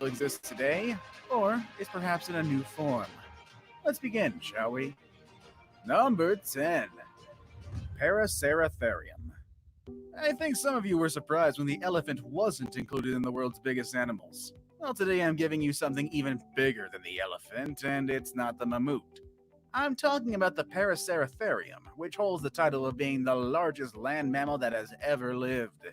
exists today, or is perhaps in a new form. Let's begin, shall we? Number 10. Paraceratherium. I think some of you were surprised when the elephant wasn't included in the world's biggest animals. Well, today I'm giving you something even bigger than the elephant, and it's not the mammoth. I'm talking about the Paraceratherium, which holds the title of being the largest land mammal that has ever lived.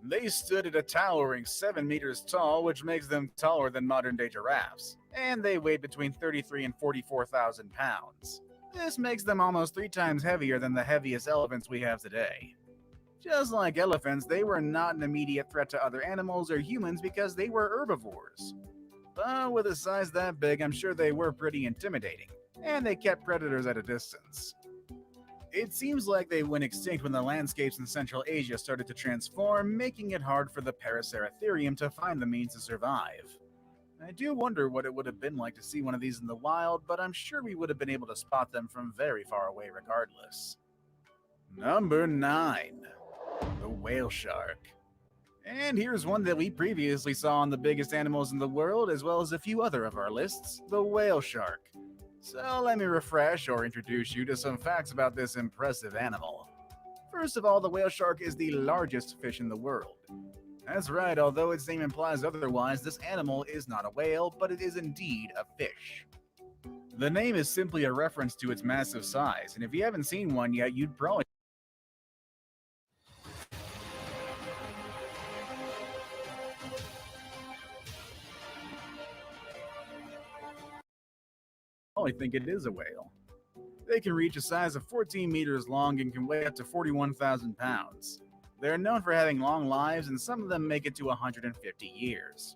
They stood at a towering 7 meters tall, which makes them taller than modern day giraffes, and they weighed between 33 and 44,000 pounds. This makes them almost 3 times heavier than the heaviest elephants we have today. Just like elephants, they were not an immediate threat to other animals or humans because they were herbivores. But with a size that big, I'm sure they were pretty intimidating, and they kept predators at a distance. It seems like they went extinct when the landscapes in Central Asia started to transform, making it hard for the Paraceratherium to find the means to survive. I do wonder what it would have been like to see one of these in the wild, but I'm sure we would have been able to spot them from very far away regardless. Number 9. The whale shark. And here's one that we previously saw on the biggest animals in the world, as well as a few other of our lists, the whale shark. So let me refresh or introduce you to some facts about this impressive animal. First of all, the whale shark is the largest fish in the world. That's right, although its name implies otherwise, this animal is not a whale, but it is indeed a fish. The name is simply a reference to its massive size, and if you haven't seen one yet, you'd probably think it is a whale. They can reach a size of 14 meters long and can weigh up to 41,000 pounds. They're known for having long lives, and some of them make it to 150 years.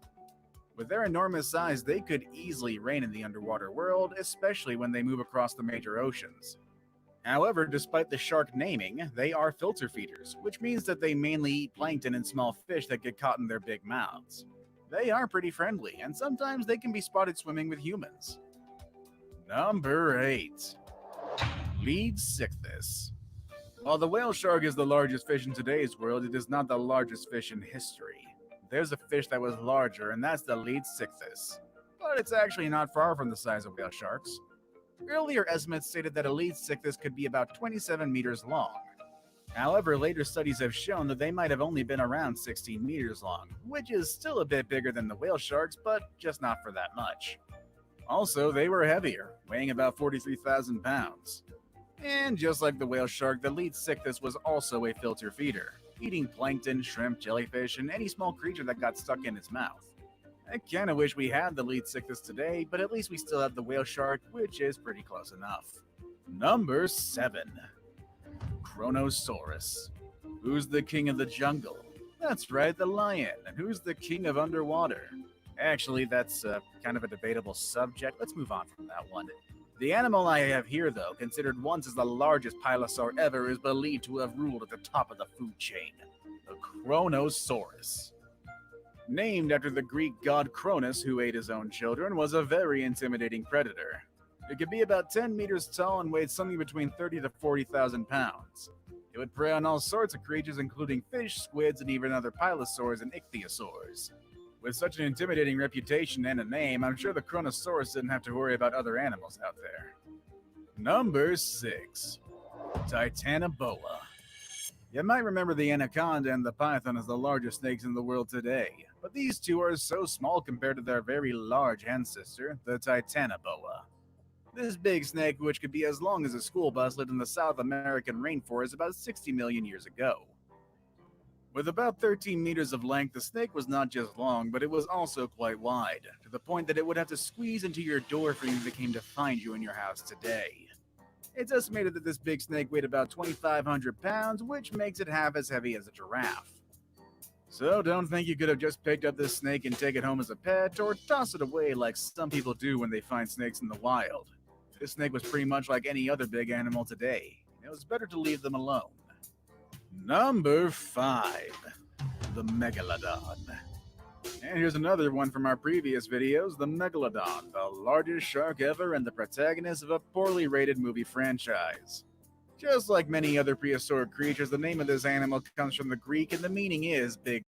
With their enormous size, they could easily reign in the underwater world, especially when they move across the major oceans. However, despite the shark naming, they are filter feeders, which means that they mainly eat plankton and small fish that get caught in their big mouths. They are pretty friendly, and sometimes they can be spotted swimming with humans. Number 8. Leadsichthys. While the whale shark is the largest fish in today's world, it is not the largest fish in history. There's a fish that was larger, and that's the Leadsichthys. But it's actually not far from the size of whale sharks. Earlier estimates stated that a Leadsichthys could be about 27 meters long. However, later studies have shown that they might have only been around 16 meters long, which is still a bit bigger than the whale sharks, but just not for that much. Also, they were heavier, weighing about 43,000 pounds. And just like the whale shark, the Leadsichthys was also a filter feeder, eating plankton, shrimp, jellyfish, and any small creature that got stuck in its mouth. I kinda wish we had the Leadsichthys today, but at least we still have the whale shark, which is pretty close enough. Number 7. Kronosaurus. Who's the king of the jungle? That's right, the lion. And who's the king of underwater? Actually, that's kind of a debatable subject. Let's move on from that one. The animal I have here, though, considered once as the largest pilosaur ever, is believed to have ruled at the top of the food chain. The Kronosaurus. Named after the Greek god Cronus, who ate his own children, was a very intimidating predator. It could be about 10 meters tall and weighed something between 30 to 40,000 pounds. It would prey on all sorts of creatures, including fish, squids, and even other pilosaurs and ichthyosaurs. With such an intimidating reputation and a name, I'm sure the Kronosaurus didn't have to worry about other animals out there. Number 6. Titanoboa. You might remember the anaconda and the python as the largest snakes in the world today, but these two are so small compared to their very large ancestor, the Titanoboa. This big snake, which could be as long as a school bus, lived in the South American rainforest about 60 million years ago. With about 13 meters of length, the snake was not just long, but it was also quite wide, to the point that it would have to squeeze into your door frame if it came to find you in your house today. It's estimated that this big snake weighed about 2,500 pounds, which makes it half as heavy as a giraffe. So don't think you could have just picked up this snake and take it home as a pet, or toss it away like some people do when they find snakes in the wild. This snake was pretty much like any other big animal today. It was better to leave them alone. Number 5. The Megalodon. And here's another one from our previous videos, the Megalodon, the largest shark ever and the protagonist of a poorly rated movie franchise. Just like many other prehistoric creatures, the name of this animal comes from the Greek and the meaning is big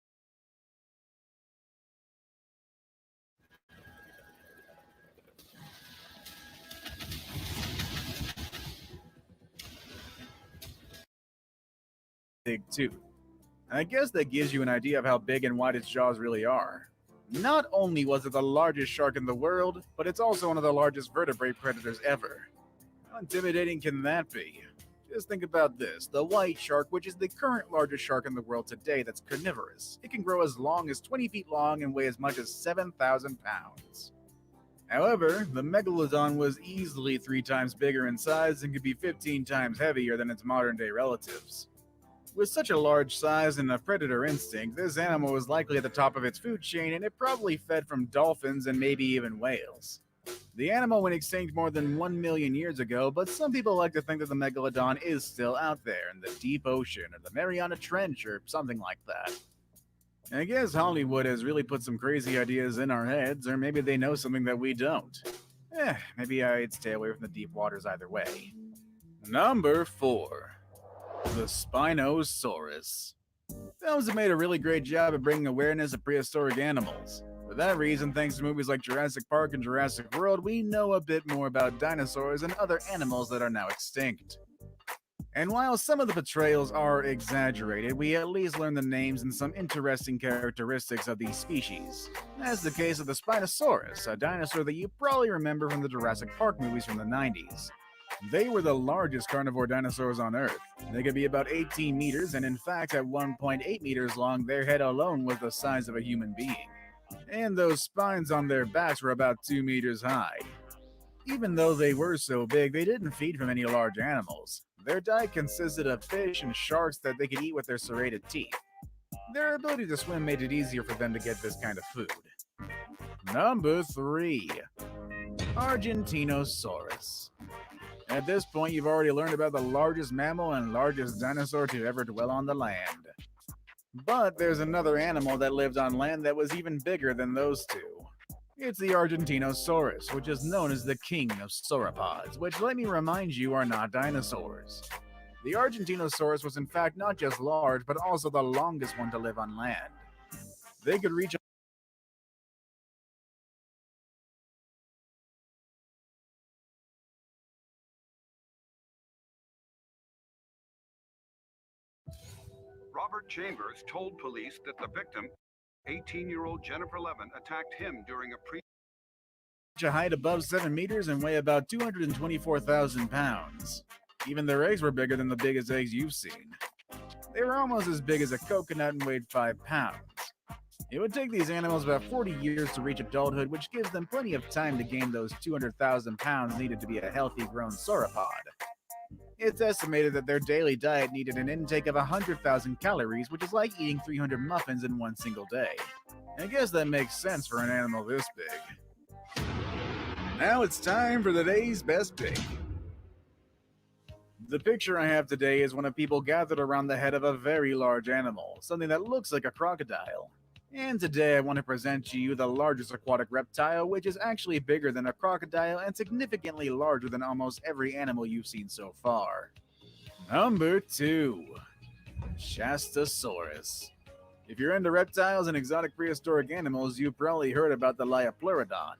tooth. I guess that gives you an idea of how big and wide its jaws really are. Not only was it the largest shark in the world, but it's also one of the largest vertebrate predators ever. How intimidating can that be? Just think about this. The white shark, which is the current largest shark in the world today that's carnivorous, it can grow as long as 20 feet long and weigh as much as 7,000 pounds. However, the megalodon was easily 3 times bigger in size and could be 15 times heavier than its modern-day relatives. With such a large size and a predator instinct, this animal was likely at the top of its food chain and it probably fed from dolphins and maybe even whales. The animal went extinct more than 1 million years ago, but some people like to think that the megalodon is still out there in the deep ocean or the Mariana Trench or something like that. I guess Hollywood has really put some crazy ideas in our heads, or maybe they know something that we don't. Maybe I'd stay away from the deep waters either way. Number 4. The Spinosaurus. Films have made a really great job of bringing awareness of prehistoric animals. For that reason, thanks to movies like Jurassic Park and Jurassic World, we know a bit more about dinosaurs and other animals that are now extinct. And while some of the portrayals are exaggerated, we at least learn the names and some interesting characteristics of these species. That's the case of the Spinosaurus, a dinosaur that you probably remember from the Jurassic Park movies from the 90s. They were the largest carnivore dinosaurs on Earth. They could be about 18 meters, and in fact, at 1.8 meters long, their head alone was the size of a human being. And those spines on their backs were about 2 meters high. Even though they were so big, they didn't feed from any large animals. Their diet consisted of fish and sharks that they could eat with their serrated teeth. Their ability to swim made it easier for them to get this kind of food. Number 3. Argentinosaurus. At this point, you've already learned about the largest mammal and largest dinosaur to ever dwell on the land. But there's another animal that lived on land that was even bigger than those two. It's the Argentinosaurus, which is known as the king of sauropods, which, let me remind you, are not dinosaurs. The Argentinosaurus was in fact not just large, but also the longest one to live on land. They could reach Robert Chambers told police that the victim, 18-year-old Jennifer Levin, attacked him during a height above 7 meters and weigh about 224,000 pounds. Even their eggs were bigger than the biggest eggs you've seen. They were almost as big as a coconut and weighed 5 pounds. It would take these animals about 40 years to reach adulthood, which gives them plenty of time to gain those 200,000 pounds needed to be a healthy grown sauropod. It's estimated that their daily diet needed an intake of 100,000 calories, which is like eating 300 muffins in one single day. I guess that makes sense for an animal this big. Now it's time for the day's best pick. The picture I have today is one of people gathered around the head of a very large animal, something that looks like a crocodile. And today I want to present to you the largest aquatic reptile, which is actually bigger than a crocodile and significantly larger than almost every animal you've seen so far. Number 2. Shastasaurus. If you're into reptiles and exotic prehistoric animals, you've probably heard about the Liopleurodon.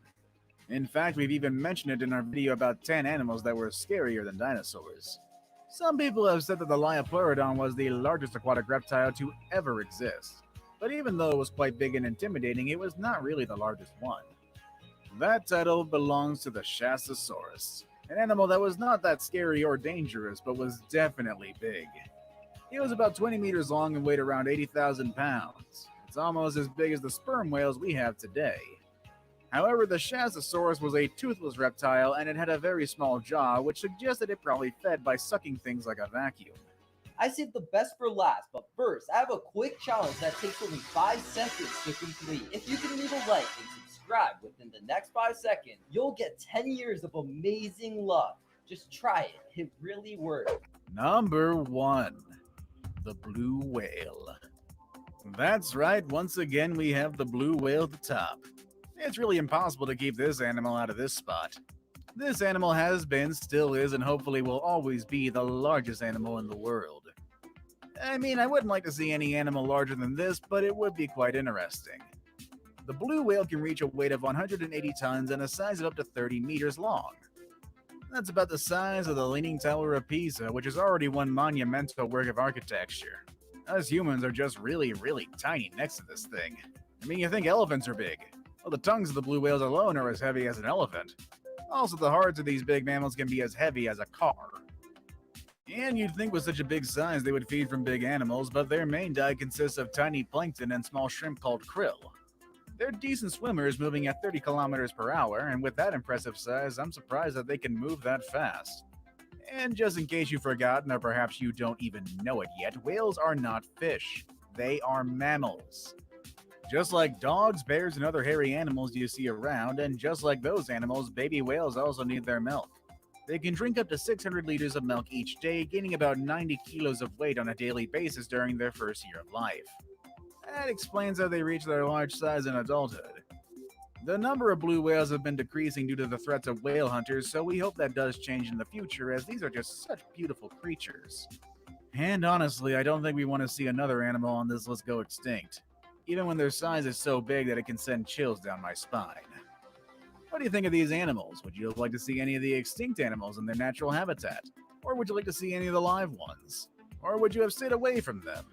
In fact, we've even mentioned it in our video about 10 animals that were scarier than dinosaurs. Some people have said that the Liopleurodon was the largest aquatic reptile to ever exist. But even though it was quite big and intimidating, it was not really the largest one. That title belongs to the Shastasaurus, an animal that was not that scary or dangerous, but was definitely big. It was about 20 meters long and weighed around 80,000 pounds. It's almost as big as the sperm whales we have today. However, the Shastasaurus was a toothless reptile and it had a very small jaw, which suggested it probably fed by sucking things like a vacuum. I saved the best for last, but first, I have a quick challenge that takes only 5 seconds to complete. If you can leave a like and subscribe within the next 5 seconds, you'll get 10 years of amazing luck. Just try it. It really works. Number 1. The blue whale. That's right, once again we have the blue whale at the top. It's really impossible to keep this animal out of this spot. This animal has been, still is, and hopefully will always be the largest animal in the world. I mean, I wouldn't like to see any animal larger than this, but it would be quite interesting. The blue whale can reach a weight of 180 tons and a size of up to 30 meters long. That's about the size of the Leaning Tower of Pisa, which is already one monumental work of architecture. Us humans are just really, really tiny next to this thing. I mean, you think elephants are big. Well, the tongues of the blue whales alone are as heavy as an elephant. Also, the hearts of these big mammals can be as heavy as a car. And you'd think with such a big size they would feed from big animals, but their main diet consists of tiny plankton and small shrimp called krill. They're decent swimmers, moving at 30 kilometers per hour, and with that impressive size, I'm surprised that they can move that fast. And just in case you've forgotten, or perhaps you don't even know it yet, whales are not fish. They are mammals. Just like dogs, bears, and other hairy animals you see around, and just like those animals, baby whales also need their milk. They can drink up to 600 liters of milk each day, gaining about 90 kilos of weight on a daily basis during their first year of life. That explains how they reach their large size in adulthood. The number of blue whales have been decreasing due to the threats of whale hunters, so we hope that does change in the future, as these are just such beautiful creatures. And honestly, I don't think we want to see another animal on this list go extinct, even when their size is so big that it can send chills down my spine. What do you think of these animals? Would you like to see any of the extinct animals in their natural habitat? Or would you like to see any of the live ones? Or would you have stayed away from them?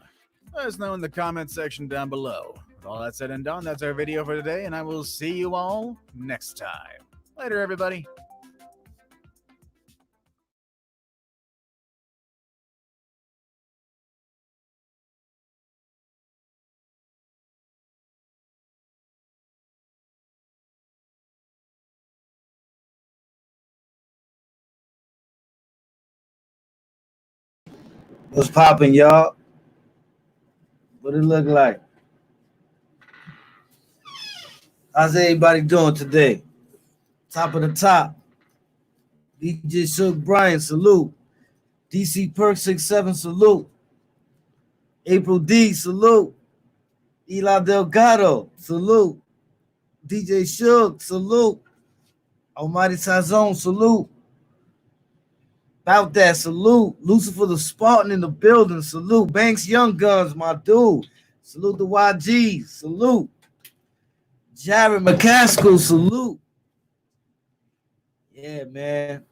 Let us know in the comments section down below. With all that said and done, that's our video for today, and I will see you all next time. Later, everybody. What's poppin', y'all? What it look like? How's everybody doing today? Top of the top. DJ Shook Brian, salute. DC Perk 67, salute. April D, salute. Eli Delgado, salute. DJ Shook, salute. Almighty Sazon, salute. About that, salute. Lucifer the Spartan in the building, salute. Banks Young Guns, my dude. Salute the YG, salute. Jared McCaskill, salute. Yeah, man.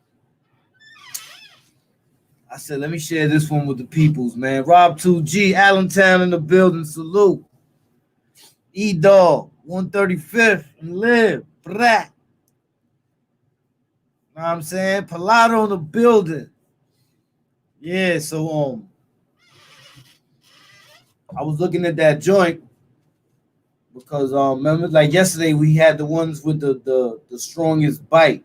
I said, let me share this one with the peoples, man. Rob 2G, Allentown in the building, salute. E-Dog, 135th, and live. Brat. Know what I'm saying? Palato in the building. Yeah, so I was looking at that joint because remember, like yesterday we had the ones with the strongest bite.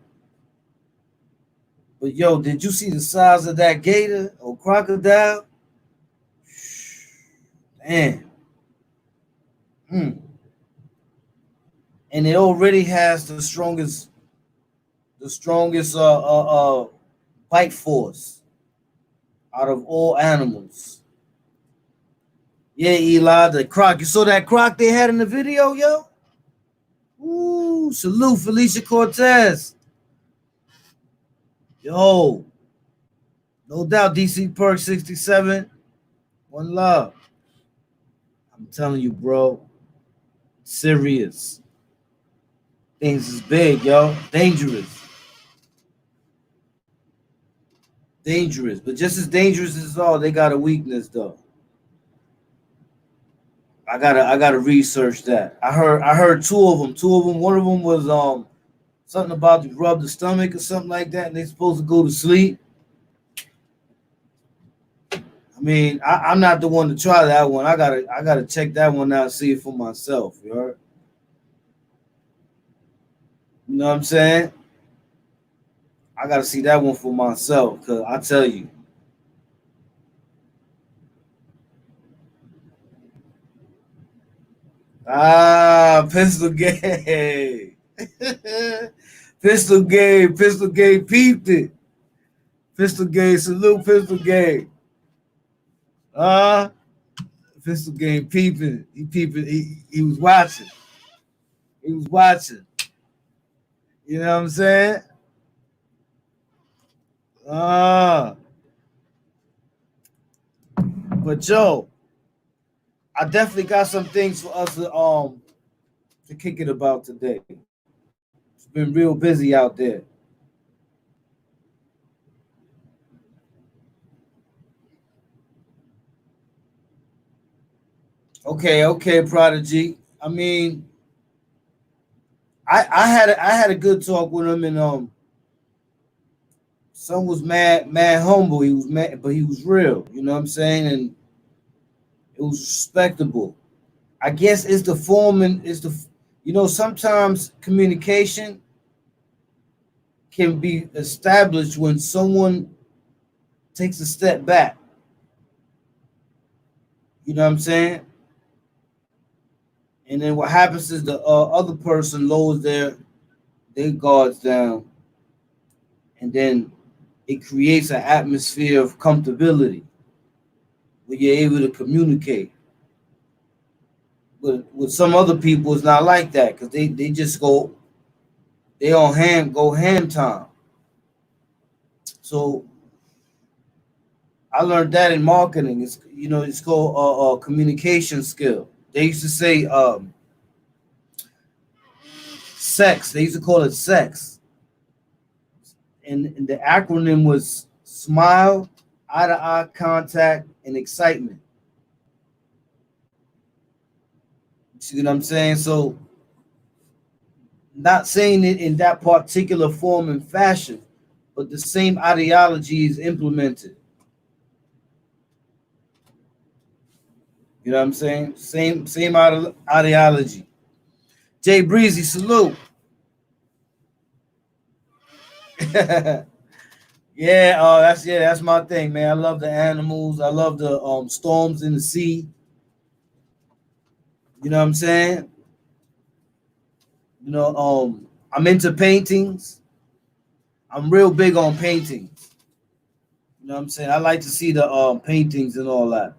But yo, did you see the size of that gator or crocodile? Damn. And it already has the strongest bite force out of all animals. Yeah, Eli, the croc. You saw that croc they had in the video, yo? Ooh, salute Felicia Cortez. Yo, no doubt DC Perk 67. One love. I'm telling you, bro. Serious. Things is big, yo. Dangerous. Dangerous. But just as dangerous as all, they got a weakness though. I gotta research that. I heard two of them. One of them was something about to rub the stomach or something like that, and they supposed to go to sleep. I mean, I'm not the one to try that one. I gotta check that one out, see it for myself. You heard? You know what I'm saying? I gotta see that one for myself, cause I tell you. Pistol game. Pistol game peeped it. Pistol game, salute Pistol game. Pistol game peeping. He was watching. He was watching. You know what I'm saying? But Joe, I definitely got some things for us to kick it about today. It's been real busy out there. Okay, Prodigy. I mean, I had a good talk with him, and son was mad humble. He was mad, but he was real. You know what I'm saying? And it was respectable. I guess it's the form and it's the sometimes communication can be established when someone takes a step back. You know what I'm saying? And then what happens is the other person lowers their guards down, and then it creates an atmosphere of comfortability where you're able to communicate. But with some other people, it's not like that because they just they on hand time. So I learned that in marketing. It's called communication skill. They used to say sex. They used to call it sex, and the acronym was smile, eye to eye contact, and excitement. See what I'm saying? So, not saying it in that particular form and fashion, but the same ideology is implemented. You know what I'm saying? Same ideology. Jay Breezy, salute. That's my thing, man. I love the animals. I love the storms in the sea. You know what I'm saying? I'm into paintings. I'm real big on paintings. You know what I'm saying? I like to see the paintings and all that.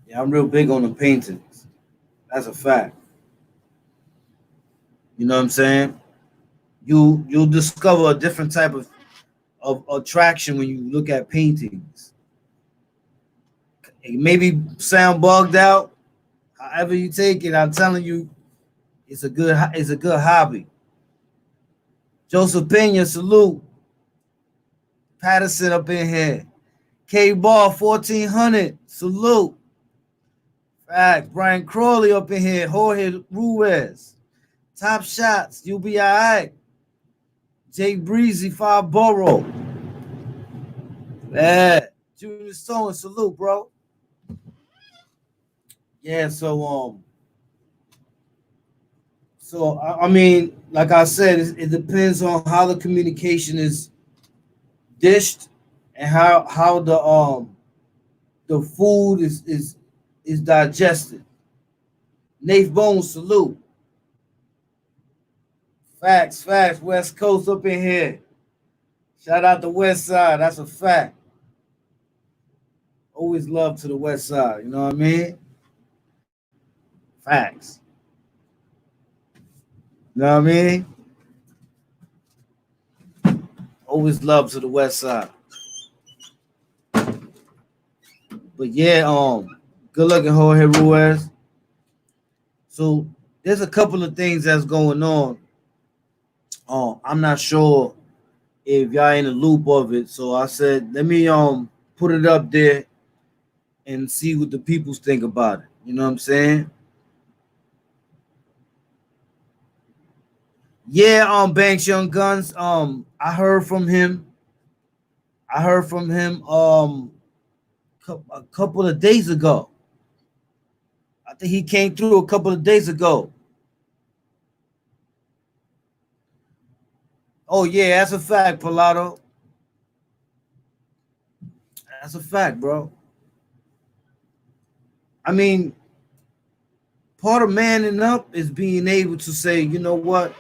Yeah, I'm real big on the paintings. That's a fact. You know what I'm saying? You'll discover a different type of attraction when you look at paintings. It maybe sound bugged out. However you take it, I'm telling you, it's a good hobby. Joseph Pena, salute. Patterson up in here. K Ball 1400, salute. Fact. Brian Crawley up in here. Jorge Ruiz. Top shots. You'll be all right. Jay Breezy, Five Borough. Yeah. Junior Stone, salute, bro. Yeah, I mean, like I said, it depends on how the communication is dished and how the food is digested. Nate Bones, salute. Facts. West Coast up in here. Shout out the West Side. That's a fact. Always love to the West Side. You know what I mean? Facts. You know what I mean? Always love to the West Side. But yeah, good looking Jorge Ruiz. So there's a couple of things that's going on. I'm not sure if y'all in the loop of it. So I said, let me put it up there and see what the peoples think about it. You know what I'm saying? Yeah, Banks Young Guns. I heard from him. A couple of days ago. I think he came through a couple of days ago. Oh yeah, that's a fact, Pilato. That's a fact, bro. I mean, part of manning up is being able to say, you know what?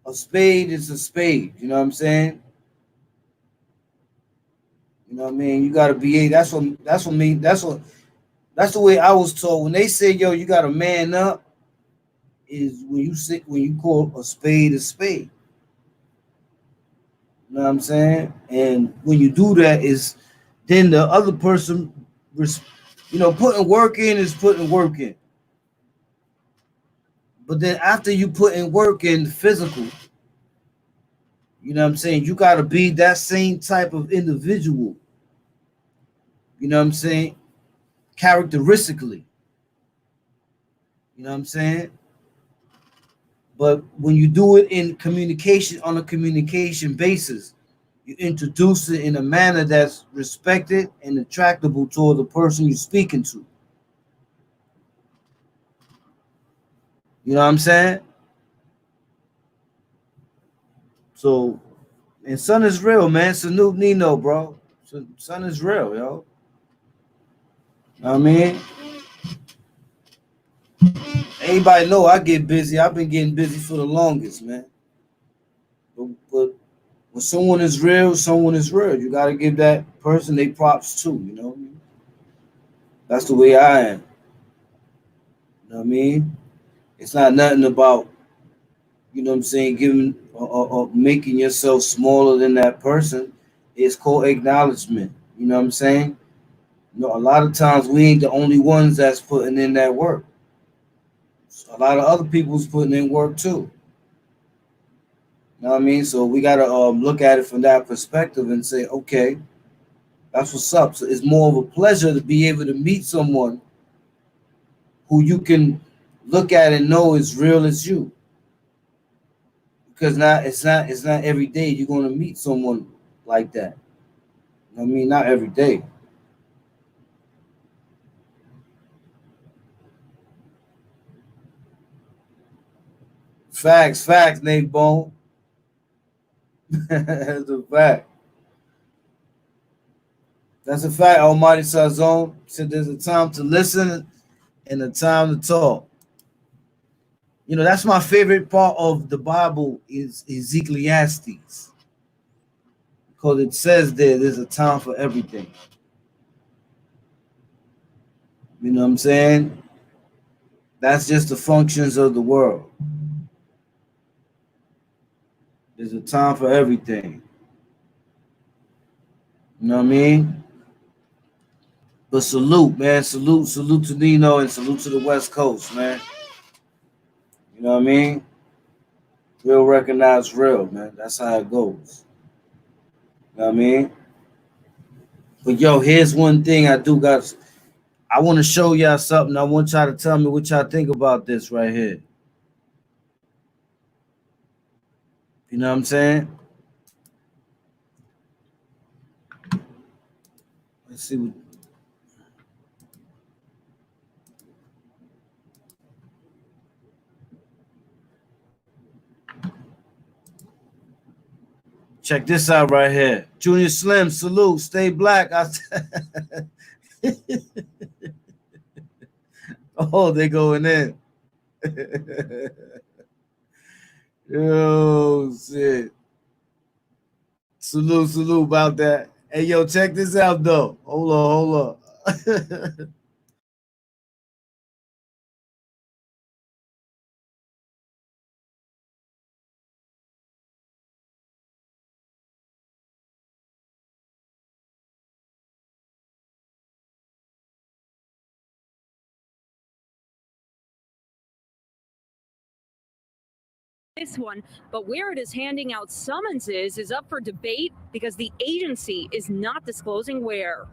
A spade is a spade. You know what I'm saying? You know what I mean? You gotta be that's the way I was told. When they say, yo, you gotta man up, is when you call a spade a spade. You know what I'm saying? And when you do that, is then the other person, putting work in is putting work in. But then after you put in work in physical, you know what I'm saying? You got to be that same type of individual You know what I'm saying? Characteristically. You know what I'm saying? But when you do it in communication, on a communication basis, you introduce it in a manner that's respected and attractable toward the person you're speaking to. You know what I'm saying? So, and son is real, man. Salute Nino, bro. Son is real, yo. You know what I mean? Everybody know I get busy. I've been getting busy for the longest, man. But when someone is real, someone is real. You got to give that person their props too, you know what I mean? That's the way I am. You know what I mean? It's not nothing about, you know what I'm saying, giving or making yourself smaller than that person. It's called acknowledgement. You know what I'm saying? You know, a lot of times we ain't the only ones that's putting in that work. A lot of other people's putting in work too. You know what I mean? So we gotta look at it from that perspective and say, okay, that's what's up. So it's more of a pleasure to be able to meet someone who you can look at and know is real as you. Because it's not every day you're gonna meet someone like that. You know what I mean? Not every day. Facts, Nate Bone. That's a fact. That's a fact. Almighty Sazon said there's a time to listen and a time to talk. You know, that's my favorite part of the Bible is Ecclesiastes. Because it says there's a time for everything. You know what I'm saying? That's just the functions of the world. There's a time for everything. You know what I mean? But salute, man. Salute to Nino and salute to the West Coast, man. You know what I mean? Real recognize real, man. That's how it goes. You know what I mean? But yo, here's one thing I do got. I want to show y'all something. I want y'all to tell me what y'all think about this right here. You know what I'm saying? Let's see what. Check this out right here. Junior Slim, salute. Stay black. Oh, they going in. Yo, shit. Salute about that. Hey, yo, check this out, though. Hold on. This one, but where it is handing out summonses is up for debate because the agency is not disclosing where.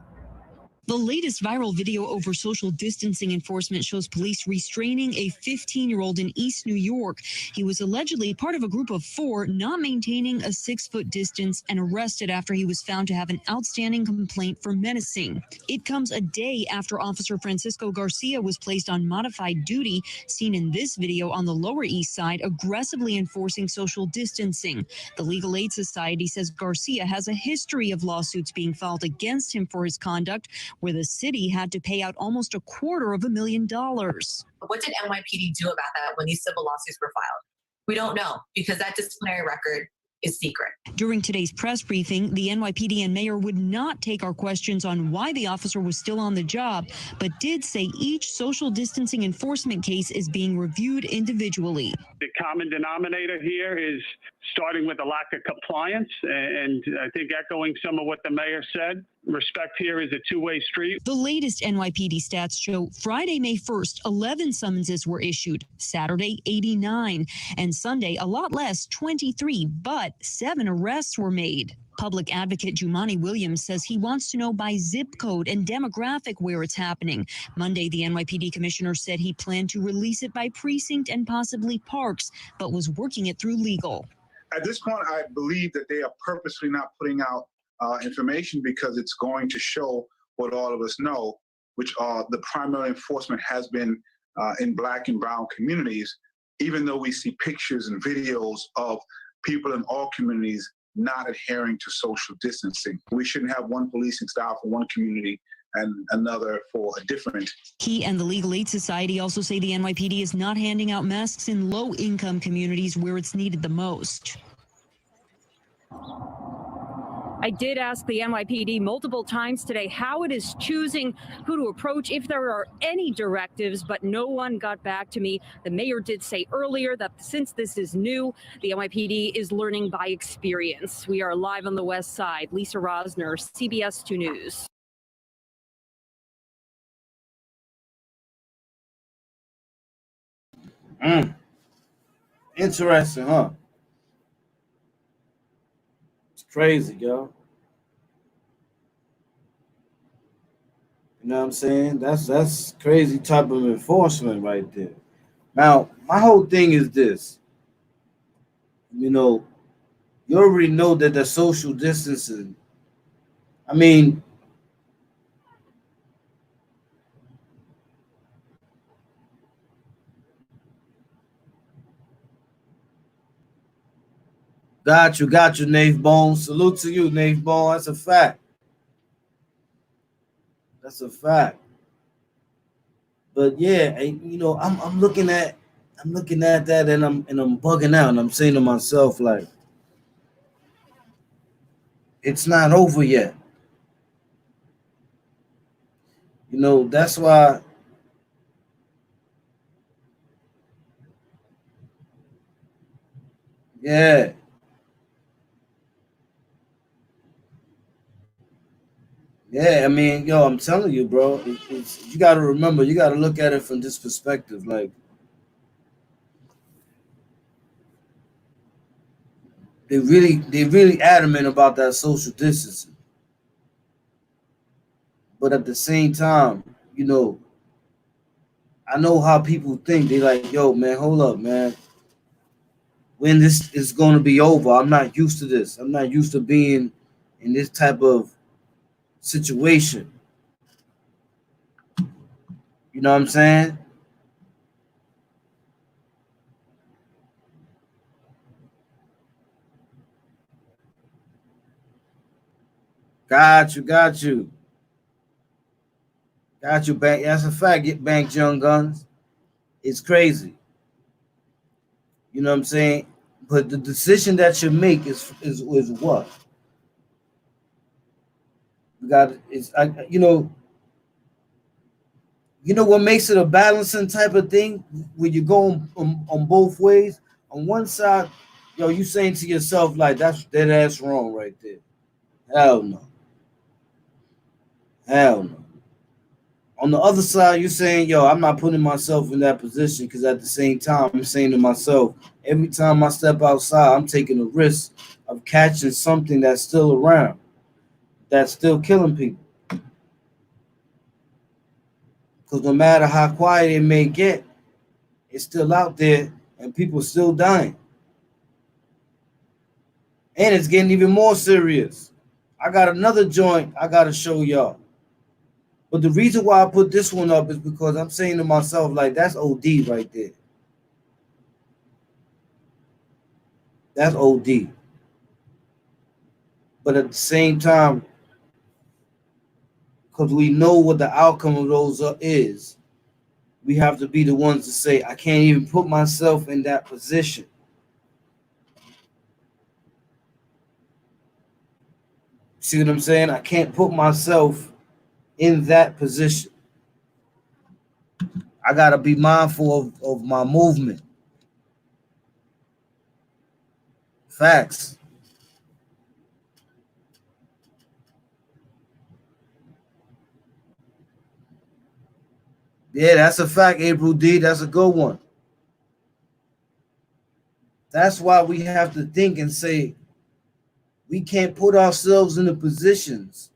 The latest viral video over social distancing enforcement shows police restraining a 15-year-old in East New York. He was allegedly part of a group of 4 not maintaining a 6-foot distance and arrested after he was found to have an outstanding complaint for menacing. It comes a day after Officer Francisco Garcia was placed on modified duty, seen in this video on the Lower East Side, aggressively enforcing social distancing. The Legal Aid Society says Garcia has a history of lawsuits being filed against him for his conduct, where the city had to pay out almost $250,000. What did NYPD do about that when these civil lawsuits were filed? We don't know because that disciplinary record is secret. During today's press briefing, the NYPD and mayor would not take our questions on why the officer was still on the job, but did say each social distancing enforcement case is being reviewed individually. The common denominator here is starting with a lack of compliance, and I think echoing some of what the mayor said, respect here is a two-way street. The latest NYPD stats show Friday, May 1st, 11 summonses were issued, Saturday, 89, and Sunday, a lot less, 23, but 7 arrests were made. Public advocate Jumani Williams says he wants to know by zip code and demographic where it's happening. Monday, the NYPD commissioner said he planned to release it by precinct and possibly parks, but was working it through legal. At this point, I believe that they are purposely not putting out information because it's going to show what all of us know, which are the primary enforcement has been in Black and brown communities, even though we see pictures and videos of people in all communities not adhering to social distancing. We shouldn't have one policing style for one community and another for a different. He and the Legal Aid Society also say the NYPD is not handing out masks in low-income communities where it's needed the most. I did ask the NYPD multiple times today how it is choosing who to approach, if there are any directives, but no one got back to me. The mayor did say earlier that since this is new, the NYPD is learning by experience. We are live on the West Side. Lisa Rosner, CBS 2 News. Interesting, huh? It's crazy, yo. You know what I'm saying? That's crazy type of enforcement right there. Now, my whole thing is this. You know, you already know that the social distancing, I mean, got you, Nave Bone. Salute to you, Nave Bone. That's a fact. That's a fact. But yeah, you know, I'm looking at that and I'm bugging out and I'm saying to myself, like, it's not over yet. You know, that's why yeah. Yeah, I mean, yo, I'm telling you, bro, it's you got to remember, you got to look at it from this perspective. Like, they really adamant about that social distancing, but at the same time, you know, I know how people think. They like, yo, man, hold up, man. When this is going to be over? I'm not used to this. I'm not used to being in this type of situation. You know what I'm saying? Got you. Bank. That's a fact. Get banked, young guns. It's crazy. You know what I'm saying? But the decision that you make is what? You got it's you know what makes it a balancing type of thing when you go on both ways. On one side, yo, you saying to yourself like that's wrong right there. Hell no. Hell no. On the other side, you're saying, yo, I'm not putting myself in that position because at the same time, I'm saying to myself, every time I step outside, I'm taking a risk of catching something that's still around, that's still killing people. Because no matter how quiet it may get, it's still out there and people are still dying. And it's getting even more serious. I got another joint I got to show y'all. But the reason why I put this one up is because I'm saying to myself, like, that's OD right there. That's OD. But at the same time, because we know what the outcome of those is, we have to be the ones to say, I can't even put myself in that position. See what I'm saying? I can't put myself in that position. I got to be mindful of my movement. Facts. Yeah, that's a fact, April D. That's a good one. That's why we have to think and say, we can't put ourselves in the positions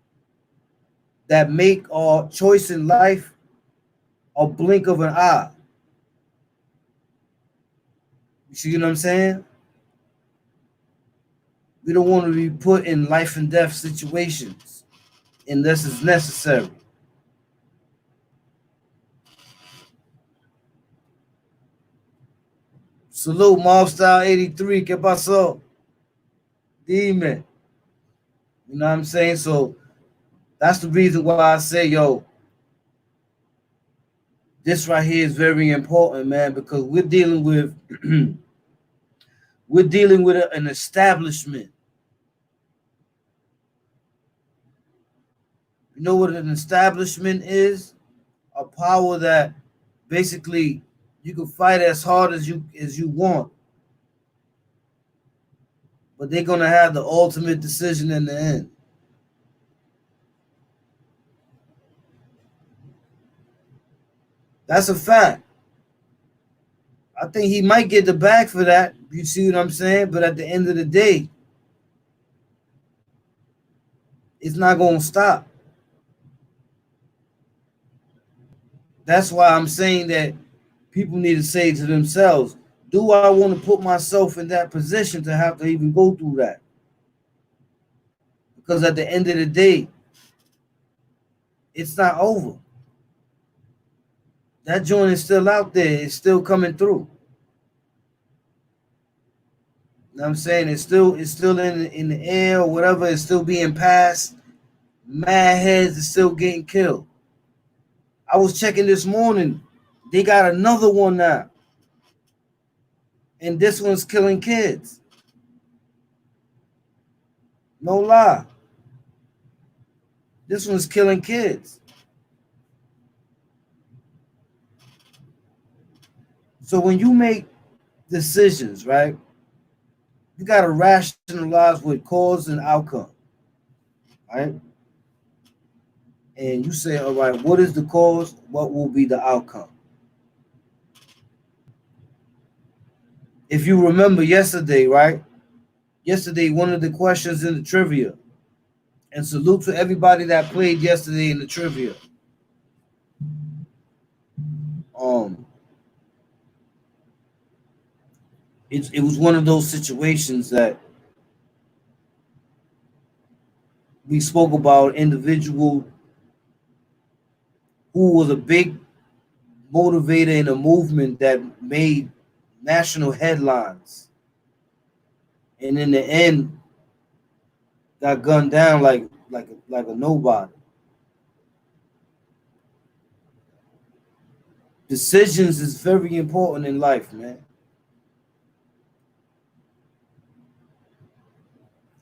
that make our choice in life a blink of an eye. You see what I'm saying? We don't want to be put in life and death situations unless it's necessary. Salute, Mob Style 83. ¿Qué pasó? Dime. You know what I'm saying? So that's the reason why I say, yo, this right here is very important, man, because we're dealing with an establishment. You know what an establishment is? A power that basically you can fight as hard as you want, but they're gonna have the ultimate decision in the end. That's a fact. I think he might get the bag for that. You see what I'm saying? But at the end of the day, it's not gonna stop. That's why I'm saying that people need to say to themselves, do I want to put myself in that position to have to even go through that? Because at the end of the day, it's not over. That joint is still out there. It's still coming through. You know what I'm saying? It's still in the air or whatever. It's still being passed. Mad heads is still getting killed. I was checking this morning. They got another one now. And this one's killing kids. No lie. This one's killing kids. So when you make decisions, right, you got to rationalize with cause and outcome, right? And you say, all right, what is the cause? What will be the outcome? If you remember yesterday, right? Yesterday, one of the questions in the trivia, and salute to everybody that played yesterday in the trivia. It was one of those situations that we spoke about an individual who was a big motivator in a movement that made national headlines, and in the end got gunned down like a nobody. Decisions is very important in life, man.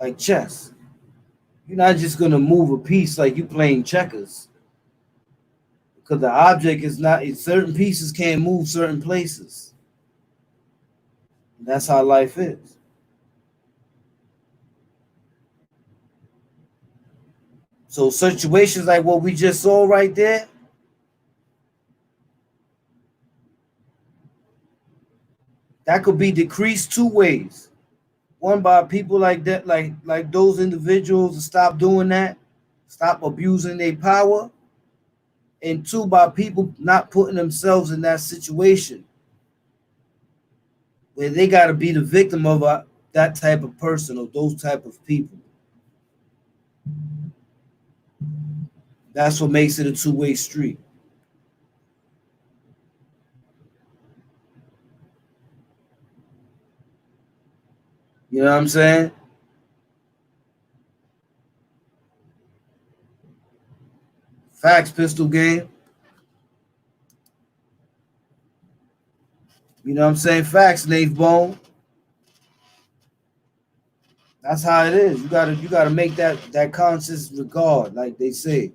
Like chess. You're not just gonna move a piece like you playing checkers. Because the object is not, certain pieces can't move certain places. That's how life is. So situations like what we just saw right there, that could be decreased two ways. One, by people like that, like those individuals to stop doing that, stop abusing their power. And two, by people not putting themselves in that situation where they got to be the victim of that type of person or those type of people. That's what makes it a two-way street. You know what I'm saying? Facts, pistol game. You know what I'm saying? Facts, Nave Bone. That's how it is. You gotta make that conscious regard, like they say.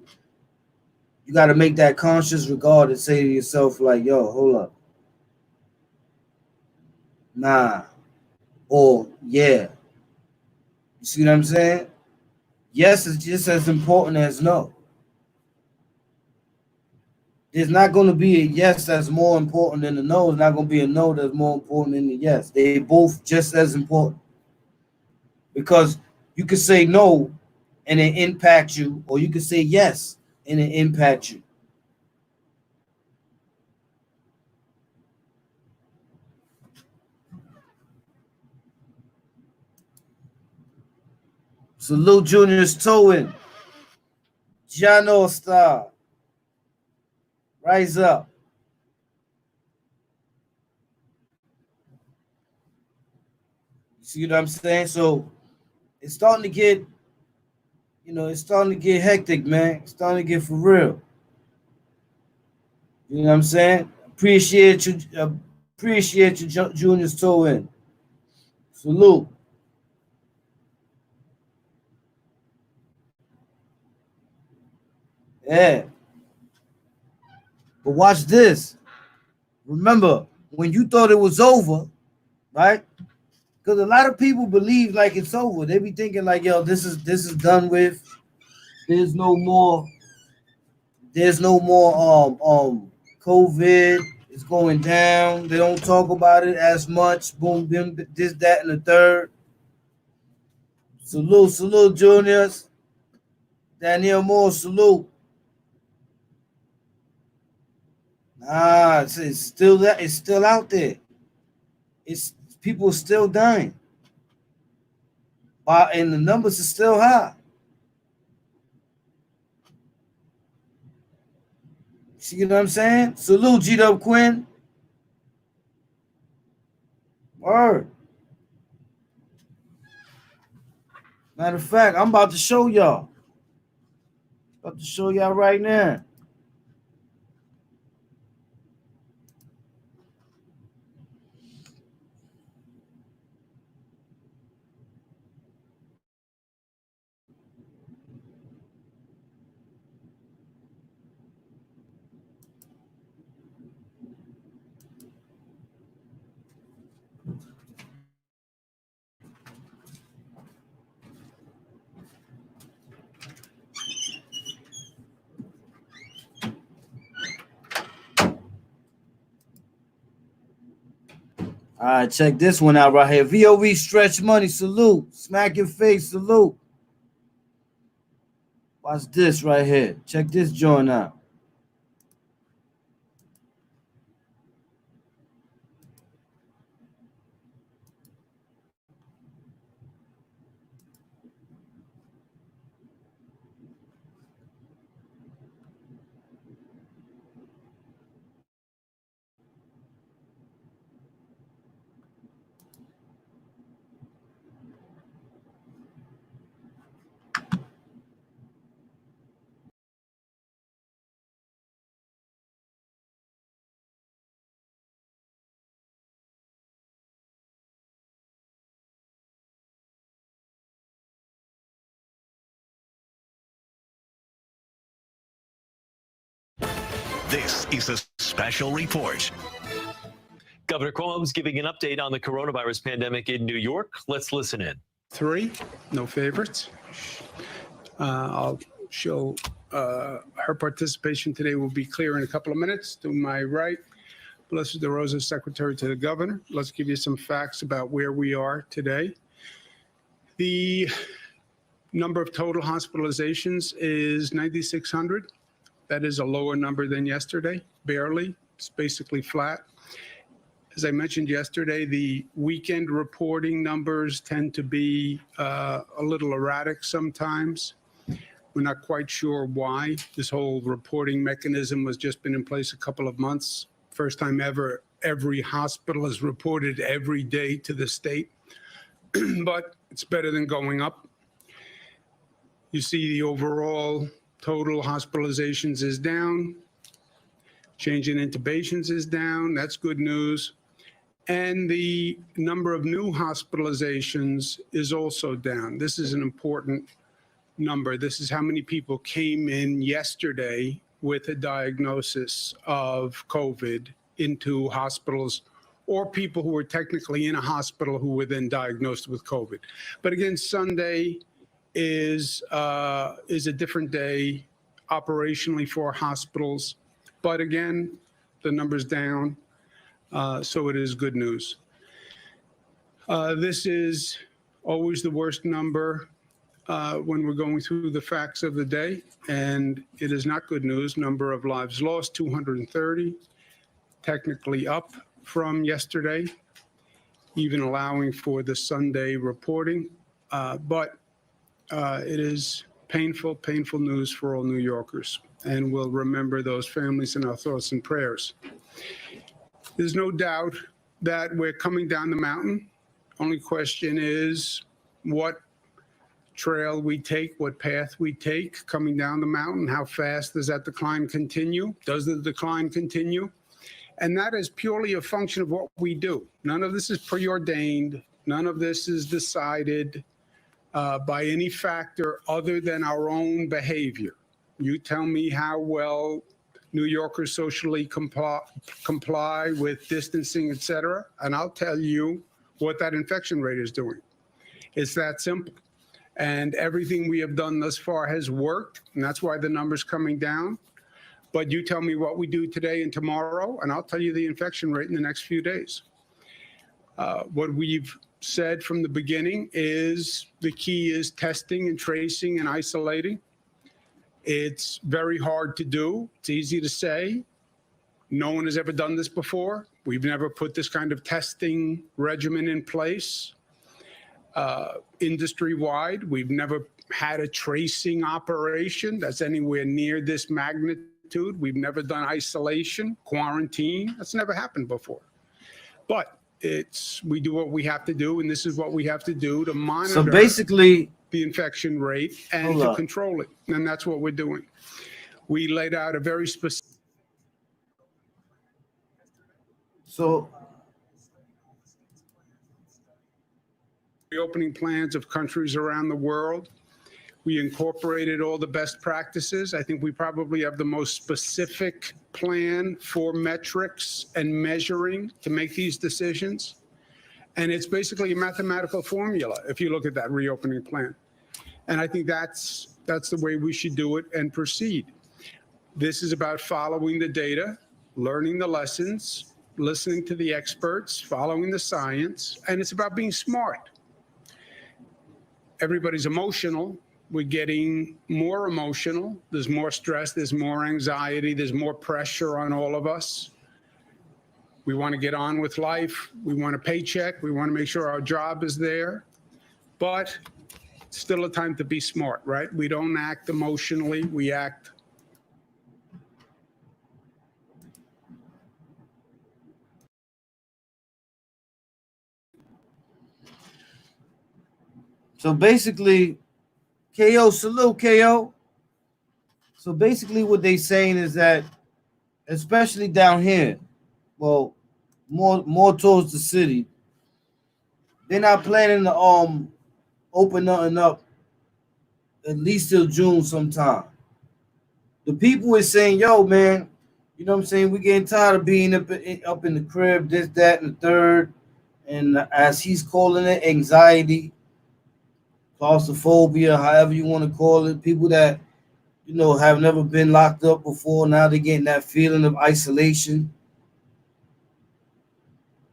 You gotta make that conscious regard and say to yourself, like, yo, hold up. Nah. Or yeah. You see what I'm saying? Yes is just as important as no. There's not going to be a yes that's more important than a no. There's not going to be a no that's more important than a yes. They're both just as important. Because You could say no and it impact you, or you could say yes and it impact you. Salute Junior's towing. Jano Star. Rise up. See what I'm saying? So it's starting to get, it's starting to get hectic, man. It's starting to get for real. You know what I'm saying? Appreciate you, Junior's towing. Salute. Yeah. But watch this. Remember, when you thought it was over, right? Because a lot of people believe like it's over. They be thinking like, yo, this is done with. There's no more. There's no more COVID. It's going down. They don't talk about it as much. Boom, boom, this, that, and the third. Salute, juniors. Daniel Moore, salute. Nah, it's still that. It's still out there. It's people still dying. And the numbers are still high. See what I'm saying? Salute, G-Dub Quinn. Word. Matter of fact, I'm about to show y'all. About to show y'all right now. All right, check this one out right here. VOV Stretch Money, salute. Smack your face, salute. Watch this right here. Check this joint out. This is a special report. Governor Cuomo's giving an update on the coronavirus pandemic in New York. Let's listen in. 3, no favorites. I'll show her participation today will be clear in a couple of minutes. To my right, Melissa DeRosa, Secretary to the Governor. Let's give you some facts about where we are today. The number of total hospitalizations is 9,600. That is a lower number than yesterday, barely. It's basically flat. As I mentioned yesterday, the weekend reporting numbers tend to be a little erratic sometimes. We're not quite sure why. This whole reporting mechanism has just been in place a couple of months. First time ever, every hospital has reported every day to the state, but it's better than going up. You see the overall total hospitalizations is down. Change in intubations is down. That's good news. And the number of new hospitalizations is also down. This is an important number. This is how many people came in yesterday with a diagnosis of COVID into hospitals, or people who were technically in a hospital who were then diagnosed with COVID. But again, Sunday is a different day operationally for hospitals. But again, the number's down, so it is good news. This is always the worst number when we're going through the facts of the day, and it is not good news. Number of lives lost, 230, technically up from yesterday, even allowing for the Sunday reporting. But it is painful, painful news for all New Yorkers, and we'll remember those families in our thoughts and prayers. There's no doubt that we're coming down the mountain. Only question is what trail we take, what path we take coming down the mountain. How fast does that decline continue? Does the decline continue? And that is purely a function of what we do. None of this is preordained. None of this is decided by any factor other than our own behavior. You tell me how well New Yorkers socially comply with distancing, et cetera, and I'll tell you what that infection rate is doing. It's that simple. And everything we have done thus far has worked, and that's why the number's coming down. But you tell me what we do today and tomorrow, and I'll tell you the infection rate in the next few days. What we've said from the beginning is the key is testing and tracing and isolating. It's very hard to do. It's easy to say. No one has ever done this before. We've never put this kind of testing regimen in place. Industry-wide, we've never had a tracing operation that's anywhere near this magnitude. We've never done isolation, quarantine. That's never happened before. But we do what we have to do, and this is what we have to do to monitor So basically the infection rate and to control it. And that's what we're doing. We laid out a very specific. So reopening plans of countries around the world. We incorporated all the best practices. I think we probably have the most specific plan for metrics and measuring to make these decisions. And it's basically a mathematical formula if you look at that reopening plan. And I think that's the way we should do it and proceed. This is about following the data, learning the lessons, listening to the experts, following the science, and it's about being smart. Everybody's emotional. We're getting more emotional. There's more stress. There's more anxiety. There's more pressure on all of us. We want to get on with life. We want a paycheck. We want to make sure our job is there. But it's still a time to be smart, right? We don't act emotionally. We act. So basically, KO, salute, KO. So basically what they saying is that, especially down here, well, more towards the city, they're not planning to open nothing up at least till June sometime. The people is saying, yo, man, you know what I'm saying? We're getting tired of being up in the crib, this, that, and the third. And as he's calling it, anxiety, claustrophobia, however you want to call it, people that, you know, have never been locked up before, now they're getting that feeling of isolation.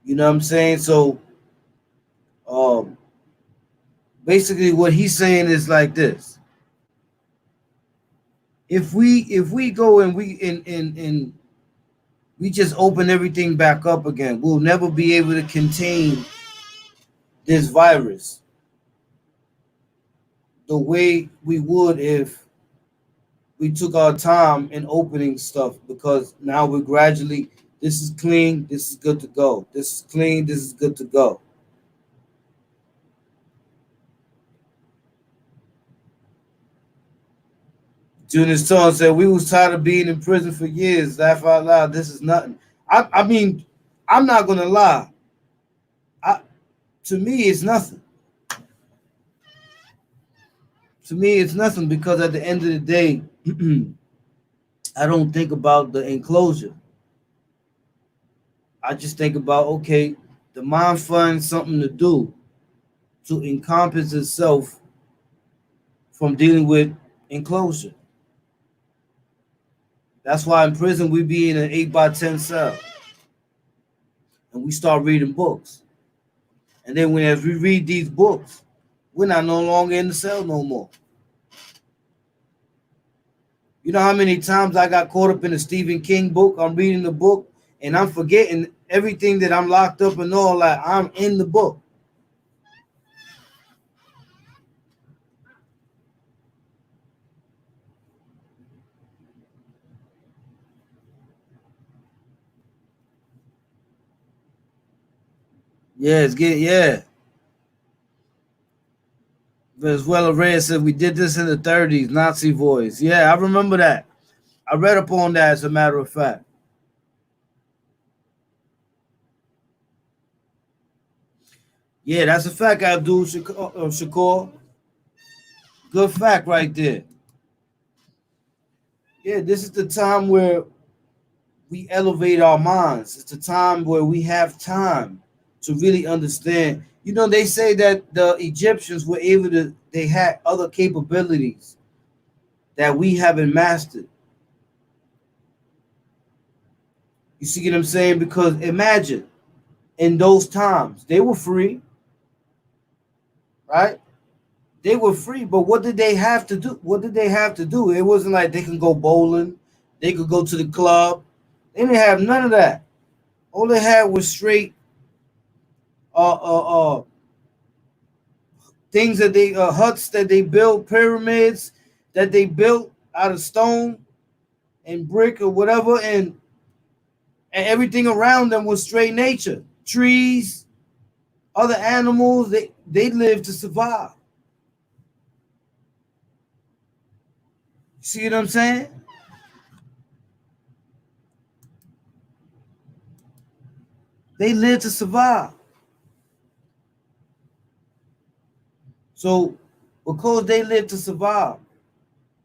You know what I'm saying? So basically what he's saying is like this. If we go and we just open everything back up again, we'll never be able to contain this virus the way we would if we took our time in opening stuff, because now we're gradually, this is clean, this is good to go. This is clean, this is good to go. Junior Stone said, we was tired of being in prison for years. Laugh out loud, this is nothing. I mean, I'm not going to lie. To me, it's nothing. To me, it's nothing, because at the end of the day, I don't think about the enclosure. I just think about, okay, the mind finds something to do to encompass itself from dealing with enclosure. That's why in prison we be in an 8x10 cell, and we start reading books. And then as we read these books, We're not no longer in the cell no more. You know how many times I got caught up in a Stephen King book? I'm reading the book and I'm forgetting everything that I'm locked up and all that. I'm in the book. Yeah. Venezuela Reyes said we did this in the 30s, Nazi voice. Yeah, I remember that. I read up on that as a matter of fact. Yeah, that's a fact, Abdul Shakur. Good fact right there. Yeah, this is the time where we elevate our minds. It's the time where we have time to really understand. You know, they say that the Egyptians were able to, they had other capabilities that we haven't mastered. You see what I'm saying? Because imagine in those times, they were free, right? They were free, but what did they have to do? What did they have to do? It wasn't like they can go bowling, they could go to the club. They didn't have none of that. All they had was straight things that they huts that they built, pyramids that they built out of stone and brick or whatever, and everything around them was straight nature, trees, other animals. They lived to survive. See what I'm saying? They lived to survive. So because they lived to survive,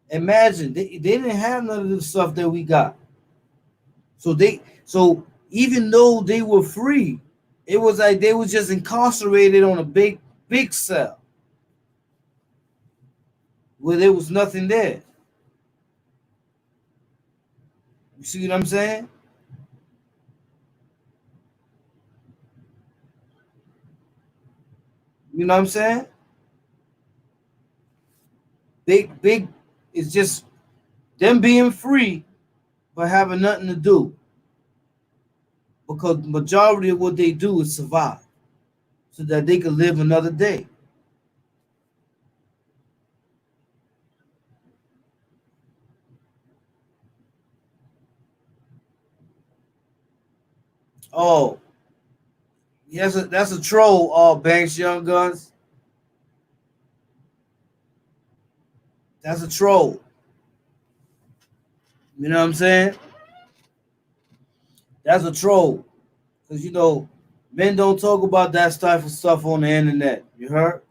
imagine they didn't have none of the stuff that we got. So even though they were free, it was like they were just incarcerated on a big cell where there was nothing there. You see what I'm saying? You know what I'm saying? Big is just them being free but having nothing to do. Because majority of what they do is survive so that they can live another day. Oh, yes, that's a troll, Banks Young Guns. That's a troll. You know what I'm saying? That's a troll. Because, you know, men don't talk about that type of stuff on the internet. You heard?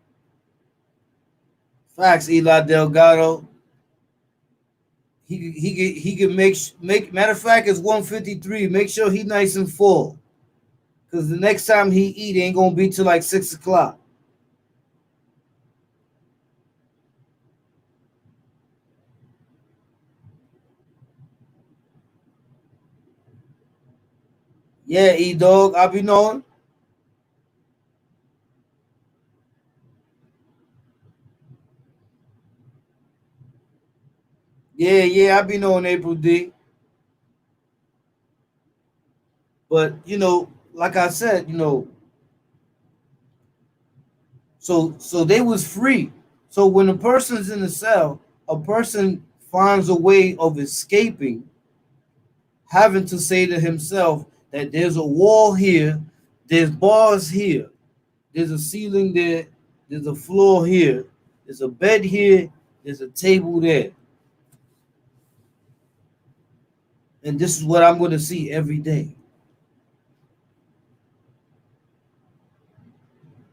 Facts, Eli Delgado. He can make matter of fact, it's 153. Make sure he nice and full. Because the next time he eat, it ain't going to be till like 6 o'clock. Yeah, E-Dog, I be knowing. Yeah, I be knowing April D. But, you know, like I said, you know, so they was free. So when a person's in the cell, a person finds a way of escaping, having to say to himself that there's a wall here, there's bars here, there's a ceiling there, there's a floor here, there's a bed here, there's a table there. And this is what I'm going to see every day.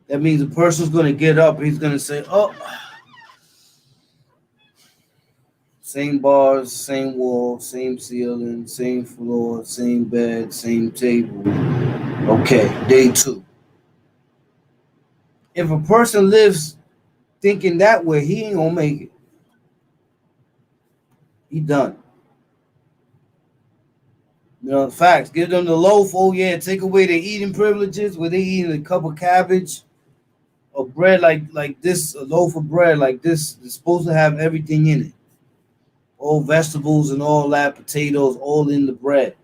That means a person's going to get up, he's going to say, oh, same bars, same wall, same ceiling, same floor, same bed, same table. Okay, day 2. If a person lives thinking that way, he ain't gonna make it. He done. You know, facts. Give them the loaf. Oh yeah, take away their eating privileges where they eating a cup of cabbage, a bread like this, a loaf of bread like this is supposed to have everything in it. All vegetables and all that, potatoes, all in the bread.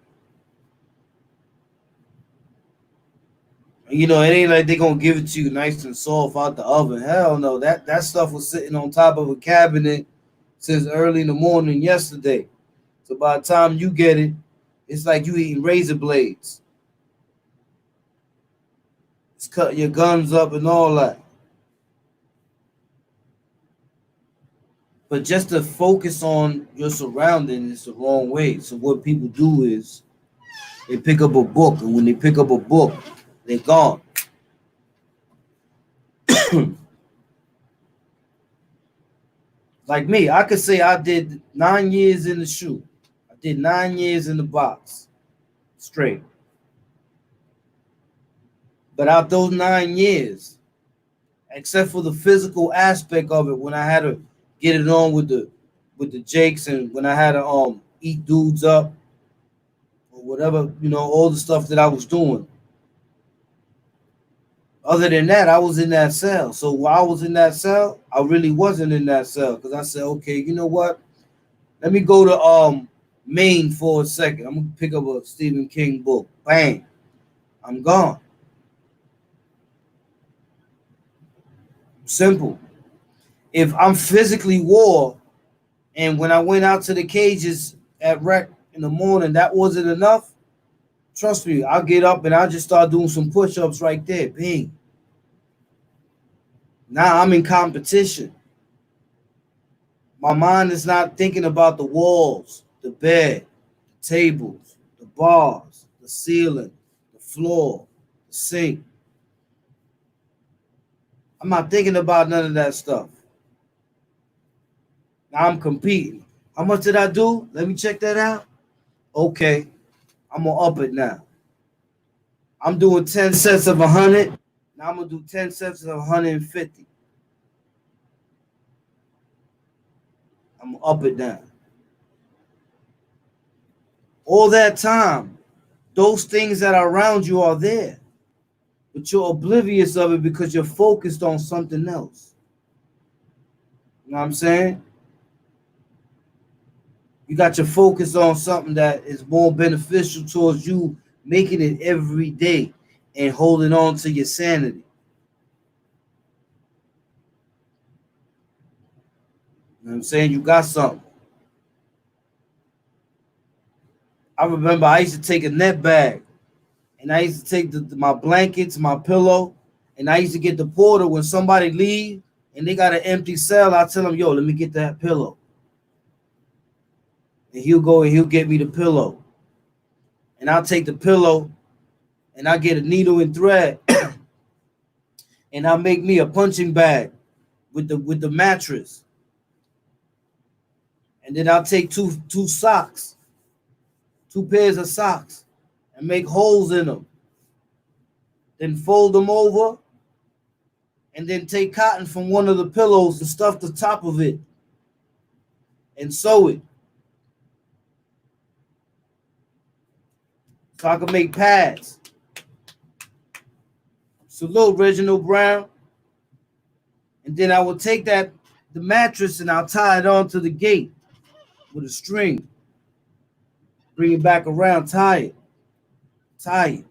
You know, it ain't like they gonna give it to you nice and soft out the oven. Hell no, that stuff was sitting on top of a cabinet since early in the morning yesterday. So by the time you get it, it's like you eating razor blades. It's cutting your guns up and all that. But just to focus on your surroundings is the wrong way. So what people do is they pick up a book, and when they pick up a book, they're gone. Like me, I could say I did 9 years in the shoe. I did 9 years in the box straight. But out those 9 years, except for the physical aspect of it, when I had to get it on with the Jakes, and when I had to eat dudes up or whatever, you know, all the stuff that I was doing. Other than that, I was in that cell. So while I was in that cell, I really wasn't in that cell because I said, okay, you know what? Let me go to Maine for a second. I'm gonna pick up a Stephen King book. Bang, I'm gone. Simple. If I'm physically wore, and when I went out to the cages at rec in the morning, that wasn't enough. Trust me, I'll get up and I'll just start doing some push-ups right there. Bing. Now I'm in competition. My mind is not thinking about the walls, the bed, the tables, the bars, the ceiling, the floor, the sink. I'm not thinking about none of that stuff. Now I'm competing. How much did I do? Let me check that out. Okay, I'm gonna up it now. I'm doing 10 sets of 100. Now I'm gonna do 10 sets of 150. I'm gonna up it down. All that time, those things that are around you are there, but you're oblivious of it because you're focused on something else. You know what I'm saying? You got your focus on something that is more beneficial towards you making it every day and holding on to your sanity. You know what I'm saying? You got something. I remember I used to take a net bag, and I used to take my blankets, my pillow, and I used to get the porter when somebody leave and they got an empty cell. I tell them, yo, let me get that pillow. And he'll go and he'll get me the pillow. And I'll take the pillow and I'll get a needle and thread and I'll make me a punching bag with the mattress. And then I'll take two socks, 2 pairs of socks, and make holes in them. Then fold them over, and then take cotton from one of the pillows and stuff the top of it and sew it. So I can make pads. Salute Reginald Brown. And then I will take the mattress and I'll tie it onto the gate with a string. Bring it back around, tie it.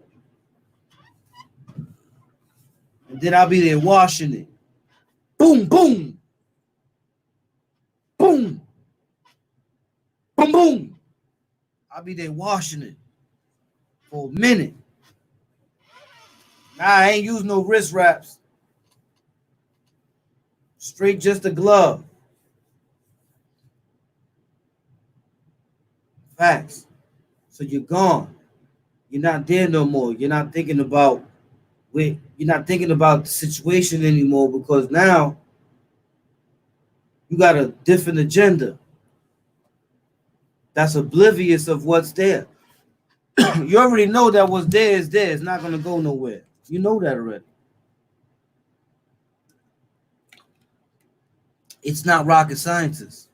And then I'll be there washing it. Boom, boom. Boom. Boom, boom. I'll be there washing it for a minute. Nah, I ain't using no wrist wraps. Straight just a glove. Facts. So you're gone. You're not there no more. You're not thinking about the situation anymore because now you got a different agenda that's oblivious of what's there. You already know that what's there is there. It's not going to go nowhere. You know that already. It's not rocket scientists.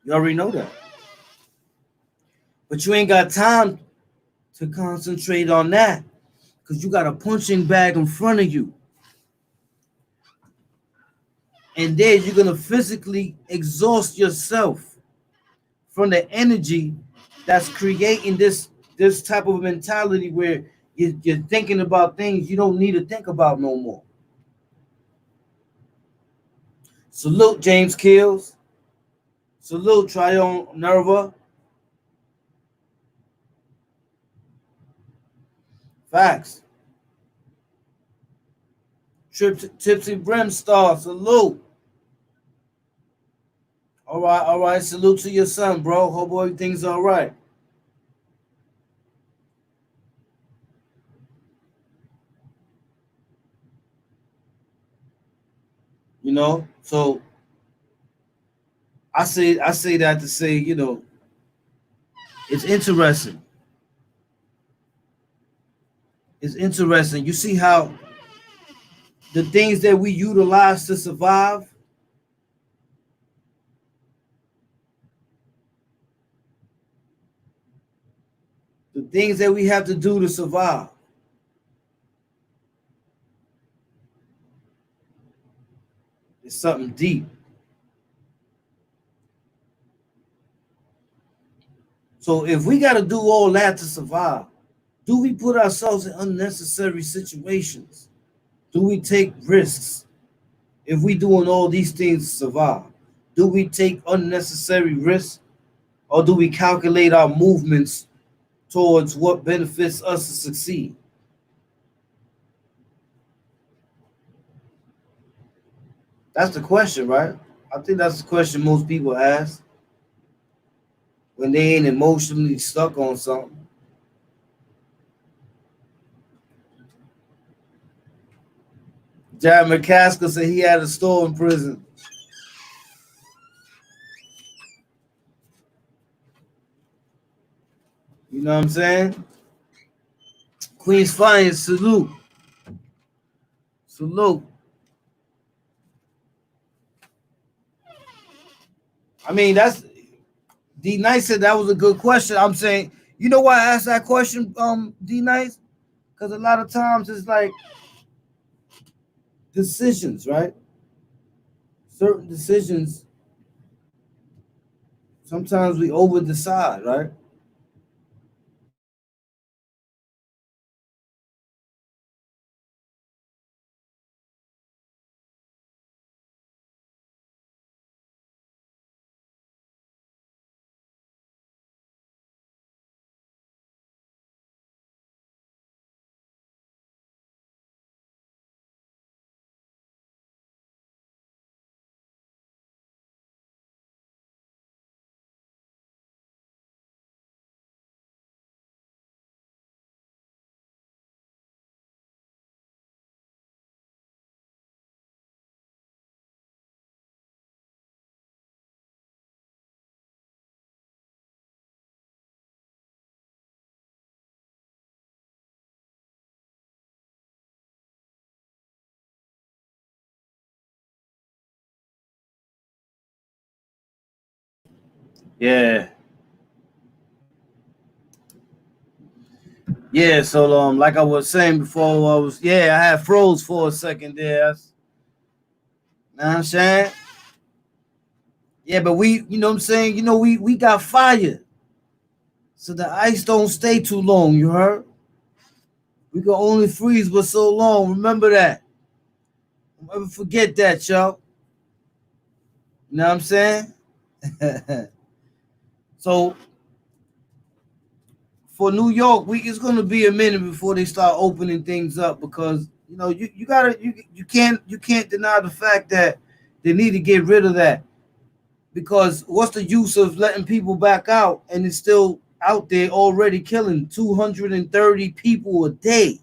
You already know that. But you ain't got time to concentrate on that. because you got a punching bag in front of you. And then you're going to physically exhaust yourself from the energy that's creating this type of mentality where you're thinking about things you don't need to think about no more. Salute James Kills. Salute Tryon Nerva. Facts. Tipsy Brimstar. Salute. All right. Salute to your son, bro. Hope everything's all right. You know, so I say that to say, you know, it's interesting. It's interesting. You see how the things that we utilize to survive, the things that we have to do to survive, it's something deep. So if we got to do all that to survive, do we put ourselves in unnecessary situations? Do we take risks if we doing all these things to survive? Do we take unnecessary risks, or do we calculate our movements towards what benefits us to succeed? That's the question, right? I think that's the question most people ask when they ain't emotionally stuck on something. Jared McCaskill said he had a store in prison. You know what I'm saying? Queen's Finest, salute. Salute. I mean, that's D Nice said that was a good question. I'm saying, you know why I asked that question, D Nice? Because a lot of times it's like decisions, right? Certain decisions, sometimes we over decide, right? Yeah. Yeah, so like I was saying before, I had froze for a second there. Know what I'm saying? Yeah, but we, you know what I'm saying? You know, we got fire. So the ice don't stay too long, you heard? We can only freeze for so long. Remember that. Don't ever forget that, y'all. You know what I'm saying? So for New York, it's gonna be a minute before they start opening things up because you know you can't deny the fact that they need to get rid of that. Because what's the use of letting people back out and it's still out there already killing 230 people a day?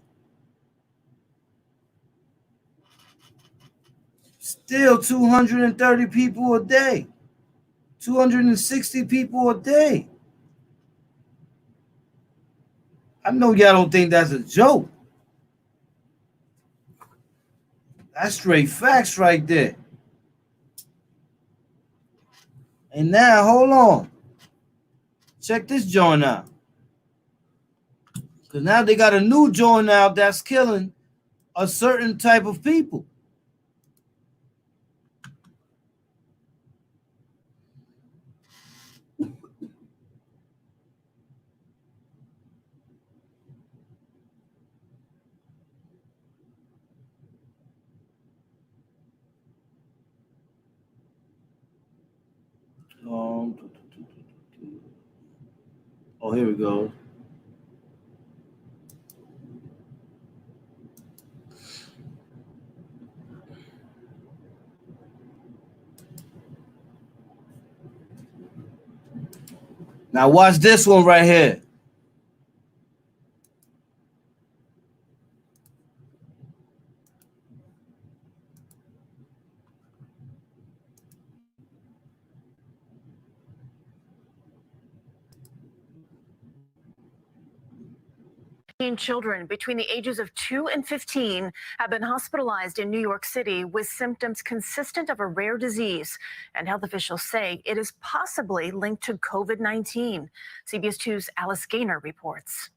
Still 230 people a day. 260 people a day. I know y'all don't think that's a joke. That's straight facts right there. And now, hold on. Check this joint out. Because now they got a new joint out that's killing a certain type of people. Oh, here we go. Now watch this one right here. Children between the ages of 2 and 15 have been hospitalized in New York City with symptoms consistent of a rare disease, and health officials say it is possibly linked to COVID-19. CBS 2's Alice Gaynor reports.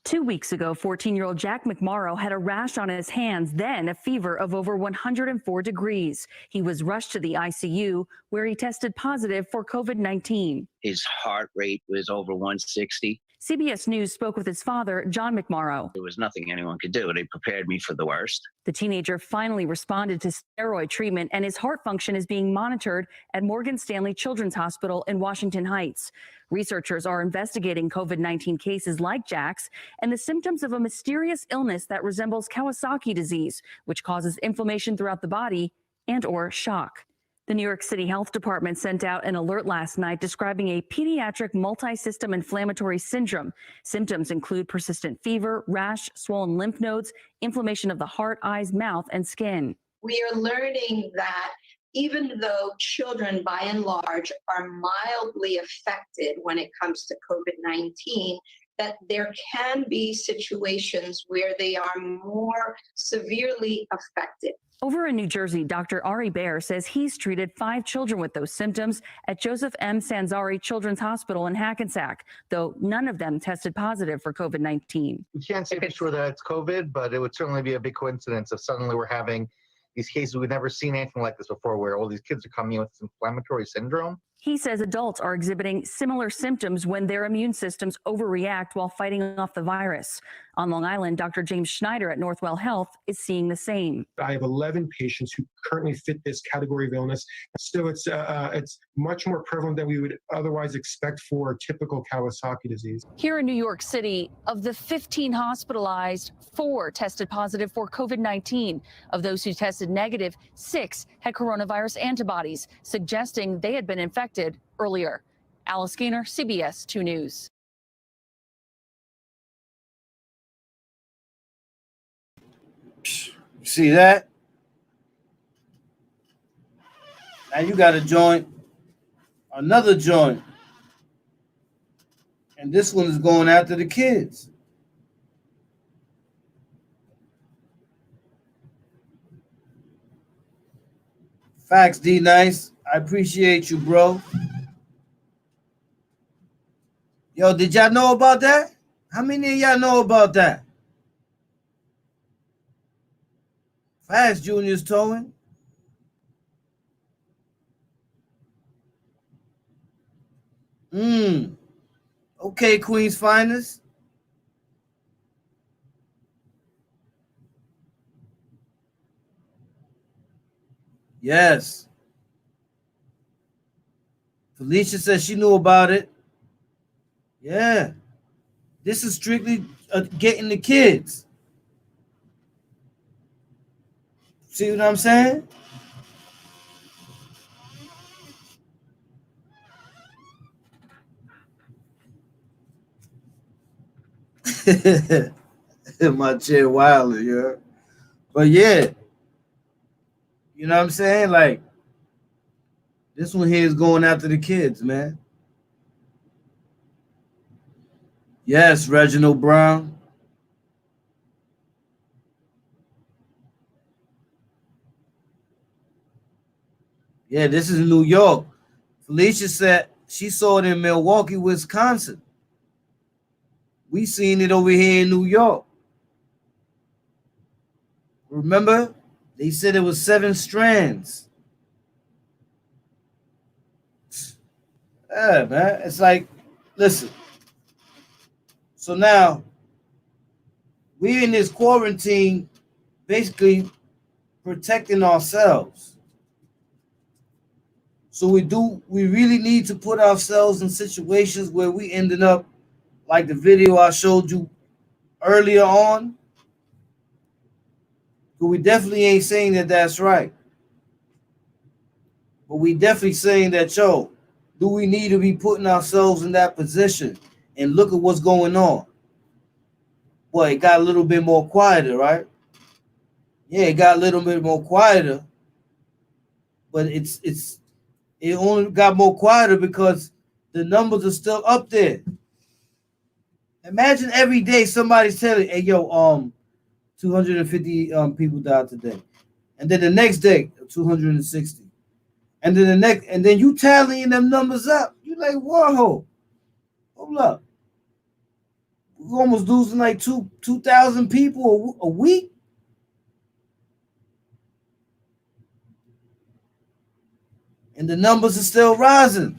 Two weeks ago, 14-year-old Jack McMorrow had a rash on his hands, then a fever of over 104 degrees. He was rushed to the ICU, where he tested positive for COVID-19. His heart rate was over 160. CBS News spoke with his father, John McMorrow. There was nothing anyone could do. They prepared me for the worst. The teenager finally responded to steroid treatment, and his heart function is being monitored at Morgan Stanley Children's Hospital in Washington Heights. Researchers are investigating COVID-19 cases like Jack's and the symptoms of a mysterious illness that resembles Kawasaki disease, which causes inflammation throughout the body and/or shock. The New York City Health Department sent out an alert last night describing a pediatric multi-system inflammatory syndrome. Symptoms include persistent fever, rash, swollen lymph nodes, inflammation of the heart, eyes, mouth, and skin. We are learning that even though children by and large are mildly affected when it comes to COVID-19, that there can be situations where they are more severely affected. Over in New Jersey, Dr. Ari Baer says he's treated 5 children with those symptoms at Joseph M. Sanzari Children's Hospital in Hackensack, though none of them tested positive for COVID-19. We can't say for sure that it's COVID, but it would certainly be a big coincidence if suddenly we're having these cases. We've never seen anything like this before, where all these kids are coming in with this inflammatory syndrome. He says adults are exhibiting similar symptoms when their immune systems overreact while fighting off the virus. On Long Island, Dr. James Schneider at Northwell Health is seeing the same. I have 11 patients who currently fit this category of illness. So it's much more prevalent than we would otherwise expect for typical Kawasaki disease. Here in New York City, of the 15 hospitalized, 4 tested positive for COVID-19. Of those who tested negative, 6 had coronavirus antibodies, suggesting they had been infected earlier. Alice Gaynor, CBS 2 News. See that? Now you got a joint, another joint. And this one is going after the kids. Facts, D Nice. I appreciate you, bro. Yo, did y'all know about that? How many of y'all know about that? Facts, Junior's towing. Okay, Queen's Finest. Yes. Felicia says she knew about it. Yeah. This is strictly getting the kids. See what I'm saying? My chair wilder, yeah. But yeah. You know what I'm saying? Like, this one here is going after the kids, man. Yes, Reginald Brown. Yeah, this is New York. Felicia said she saw it in Milwaukee, Wisconsin. We seen it over here in New York. Remember? They said it was 7 strands. Yeah, man. It's like, listen. So now we're in this quarantine, basically protecting ourselves. So we really need to put ourselves in situations where we ended up like the video I showed you earlier on. But we definitely ain't saying that that's right. But we definitely saying that, yo, do we need to be putting ourselves in that position? And look at what's going on. Well, it got a little bit more quieter, right? Yeah, it got a little bit more quieter. But it only got more quieter because the numbers are still up there. Imagine every day somebody's telling, hey, yo, 250 people died today. And then the next day, 260. And then and then you tallying them numbers up. You like, whoa, hold up. We're almost losing like 2,000 people a week. And the numbers are still rising.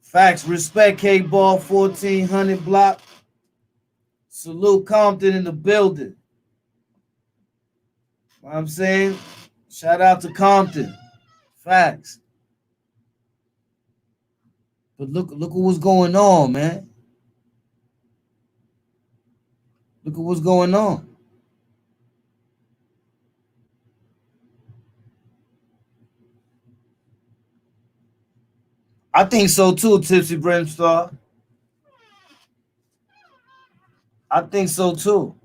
Facts, respect K-Ball 1400 block. Salute Compton in the building. You know what I'm saying? Shout out to Compton. Facts. But look at what's going on, man. Look at what's going on. I think so too, Tipsy Brimstar. I think so too.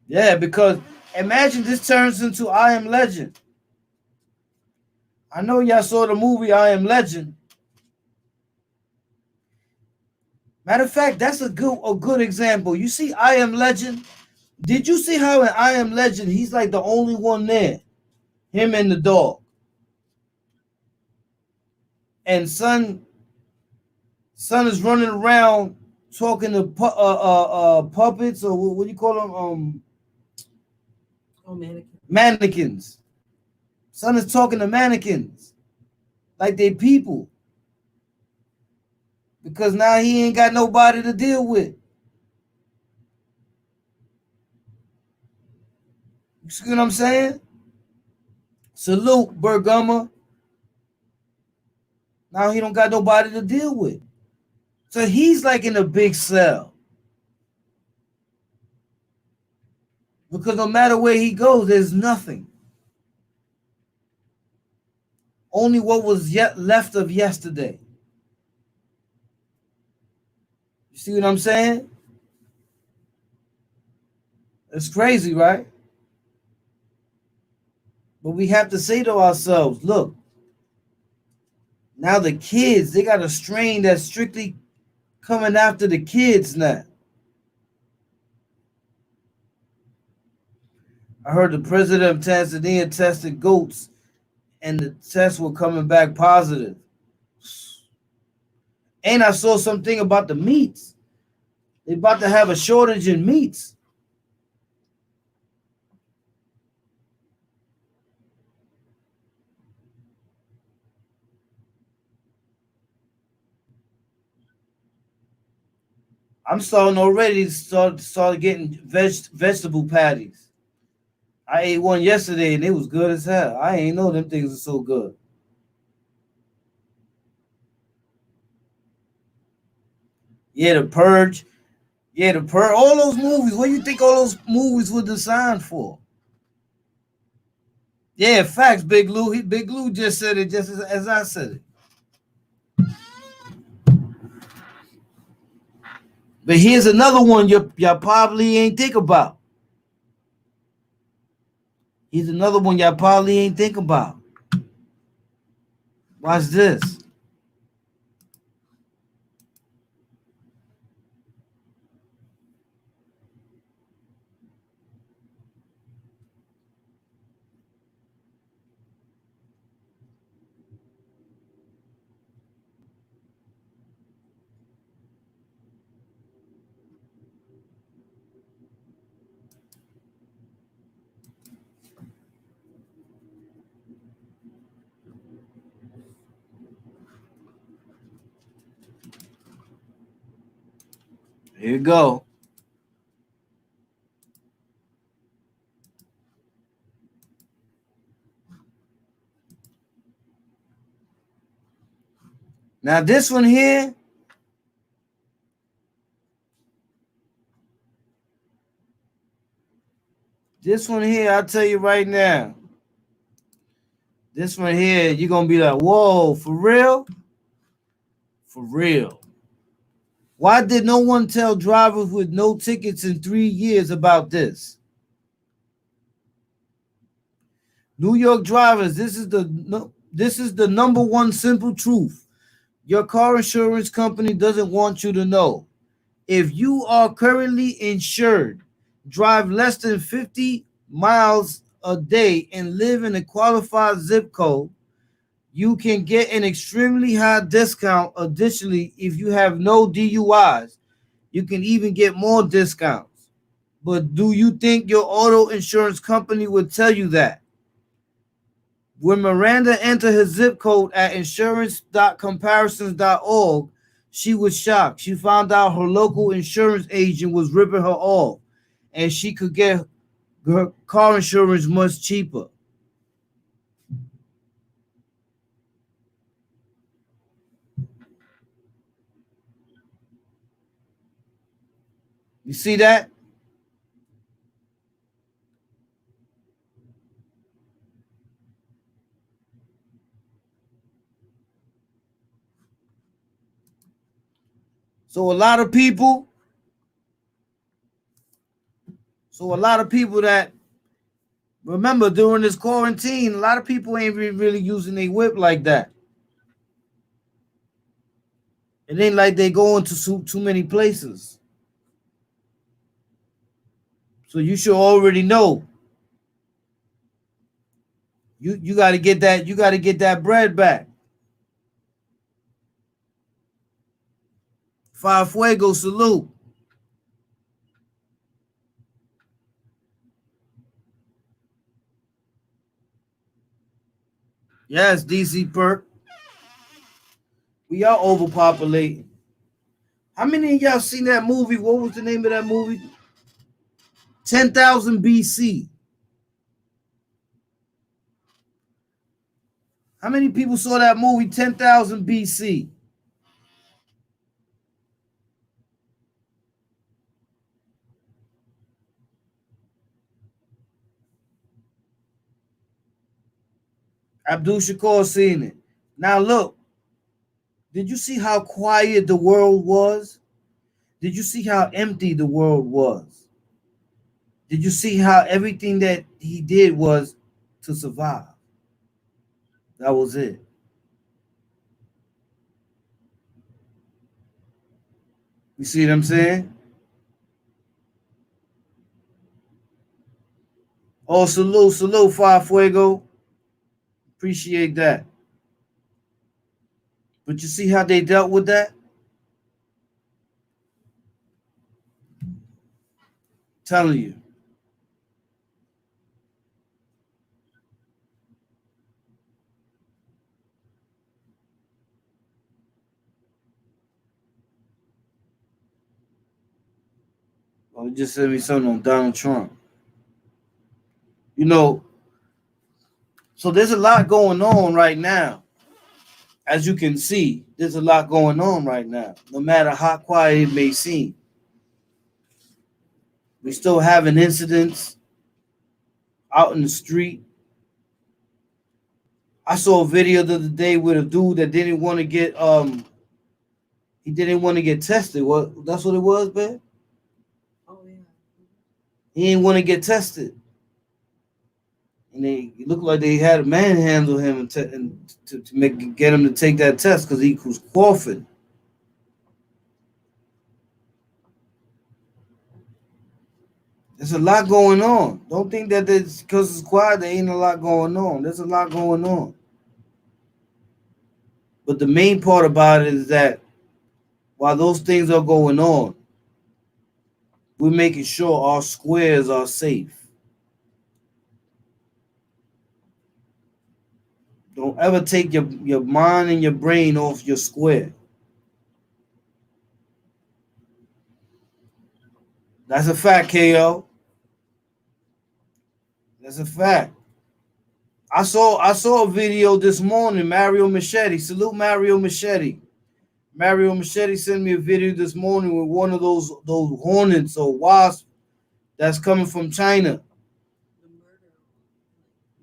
Yeah, because imagine this turns into I Am Legend. I know y'all saw the movie I Am Legend. Matter of fact, that's a good example. You see I Am Legend? Did you see how in I Am Legend he's like the only one there? Him and the dog. And son is running around talking to puppets, or what do you call them? Mannequins. Son is talking to mannequins like they people. Because now he ain't got nobody to deal with. You see what I'm saying? Salute, Bergama. Now he don't got nobody to deal with. So he's like in a big cell. Because no matter where he goes, there's nothing. Only what was yet left of yesterday. You see what I'm saying? It's crazy, right? But we have to say to ourselves, look, now the kids, they got a strain that's strictly coming after the kids now. I heard the president of Tanzania tested goats and the tests were coming back positive. And I saw something about the meats. They're about to have a shortage in meats. I'm starting already to start getting vegetable patties. I ate one yesterday and it was good as hell. I ain't know them things are so good. Yeah, the Purge. Yeah, the Purge. All those movies. What do you think all those movies were designed for? Yeah, facts, Big Lou. Big Lou just said it just as I said it. But here's another one y'all probably ain't think about. Here's another one y'all probably ain't think about. Watch this. Here you go. Now this one here, I'll tell you right now. This one here, you're gonna be like, whoa, for real? For real. Why did no one tell drivers with no tickets in 3 years about this? New York drivers, this is the number one simple truth. Your car insurance company doesn't want you to know. If you are currently insured, drive less than 50 miles a day, and live in a qualified zip code, you can get an extremely high discount. Additionally, if you have no DUIs, you can even get more discounts. But do you think your auto insurance company would tell you that? When Miranda entered her zip code at insurance.comparisons.org, she was shocked. She found out her local insurance agent was ripping her off, and she could get her car insurance much cheaper. You see that? So a lot of people that remember during this quarantine, a lot of people ain't really using their whip like that. It ain't like they going to too many places. So you should already know. You got to get that bread back. Five Fuego, salute. Yes, DC Perk. We are overpopulated. How many of y'all seen that movie? What was the name of that movie? 10,000 BC. How many people saw that movie, 10,000 BC? Abdul Shakur seen it. Now look, did you see how quiet the world was? Did you see how empty the world was? Did you see how everything that he did was to survive? That was it. You see what I'm saying? Oh, salute, Five Fuego. Appreciate that. But you see how they dealt with that? Telling you. Oh, you just sent me something on Donald Trump. You know, so there's a lot going on right now. As you can see, there's a lot going on right now. No matter how quiet it may seem. We still having incidents out in the street. I saw a video the other day with a dude that didn't want to get He didn't want to get tested. What? That's what it was, man. Oh yeah. He didn't want to get tested, and it looked like they had to manhandle him and to get him to take that test because he was coughing. There's a lot going on. Don't think that because it's quiet, there ain't a lot going on. There's a lot going on. But the main part about it is that while those things are going on, we're making sure our squares are safe. Don't ever take your mind and your brain off your square. That's a fact, KO. That's a fact. I saw a video this morning, Mario Machete. Salute Mario Machete. Mario Machete sent me a video this morning with one of those hornets or wasps that's coming from China.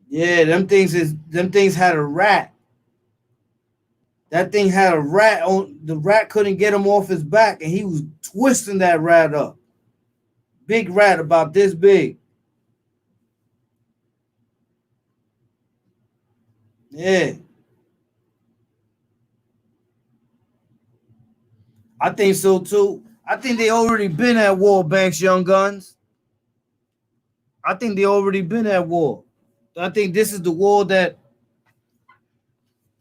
Yeah, them things had a rat. That thing had a rat on. The rat couldn't get him off his back, and he was twisting that rat up. Big rat about this big. Yeah. I think so too. I think they already been at war, Banks, young guns. I think they already been at war. I think this is the war that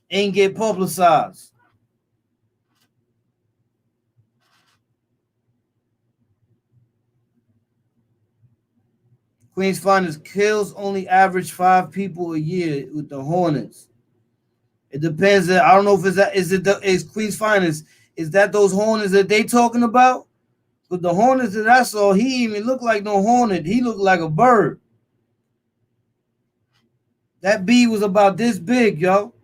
ain't get publicized. Queen's Finest kills only average 5 people a year with the Hornets. It depends. I don't know if is Queen's Finest. Is that those Hornets that they talking about? But the Hornets that I saw, he even looked like no Hornet. He looked like a bird. That bee was about this big, yo.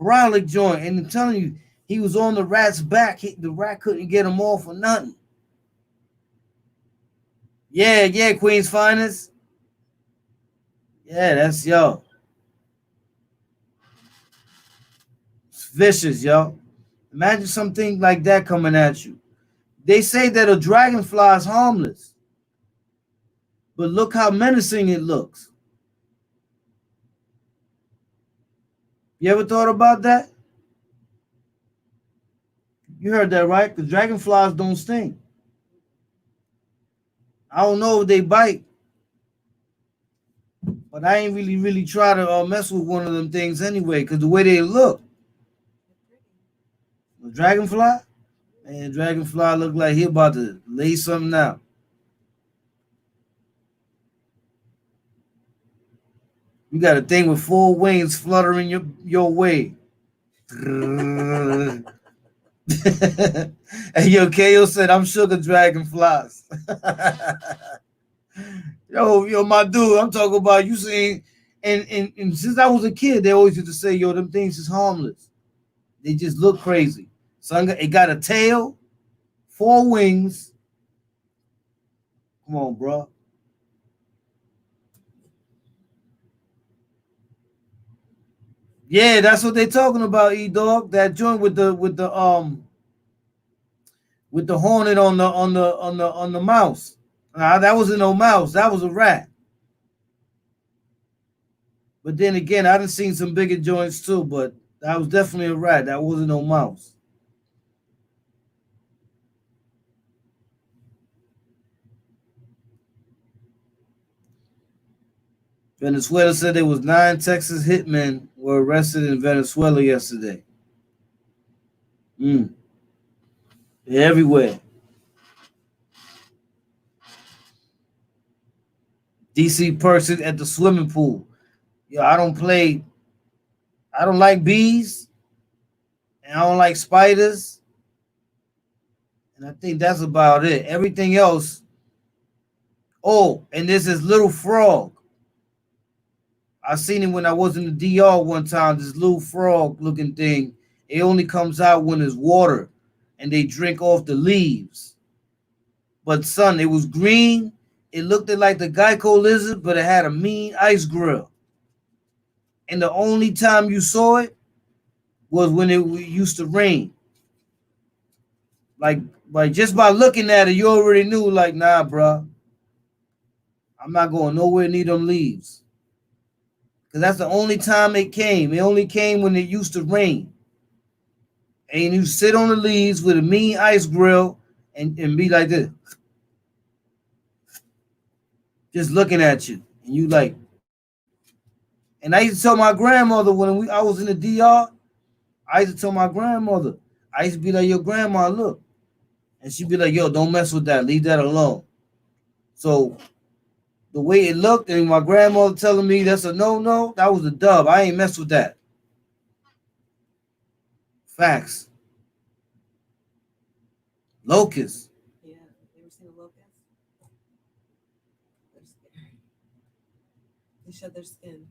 Brolic joint. And I'm telling you, he was on the rat's back. The rat couldn't get him off for nothing. Yeah, Queen's Finest. Yeah, that's yo. It's vicious, yo. Imagine something like that coming at you. They say that a dragonfly is harmless. But look how menacing it looks. You ever thought about that? You heard that, right? The dragonflies don't sting. I don't know if they bite. But I ain't really try to mess with one of them things anyway, because the way they look. The dragonfly? Man, dragonfly look like he about to lay something out. You got a thing with 4 wings fluttering your way. And yo, KO said, I'm sugar dragonflies. yo, my dude, I'm talking about you seen, and since I was a kid, they always used to say, yo, them things is harmless. They just look crazy. So it got a tail, 4 wings. Come on, bro. Yeah, that's what they talking about, E-Dog. That joint with the hornet on the mouse. That wasn't no mouse. That was a rat. But then again, I done seen some bigger joints too, but that was definitely a rat. That wasn't no mouse. Venezuela said there was 9 Texas hitmen were arrested in Venezuela yesterday. They're everywhere. DC person at the swimming pool. Yo, I don't like bees, and I don't like spiders. And I think that's about it. Everything else. Oh, and there's this little frog. I seen it when I was in the DR one time, this little frog looking thing. It only comes out when there's water and they drink off the leaves. But son, it was green. It looked like the Geico lizard, but it had a mean ice grill. And the only time you saw it was when it used to rain. Like just by looking at it, you already knew, like, nah, bro, I'm not going nowhere near them leaves. Because that's the only time it came. It only came when it used to rain. And you sit on the leaves with a mean ice grill and be like this. Just looking at you. And you like. And I used to tell my grandmother when I was in the DR, I used to tell my grandmother, I used to be like, yo, grandma, look. And she'd be like, yo, don't mess with that. Leave that alone. So the way it looked and my grandmother telling me that's a no, that was a dub. I ain't mess with that. Facts. Locusts. Yeah, you ever seen a locust? They're scary. They shed their skin.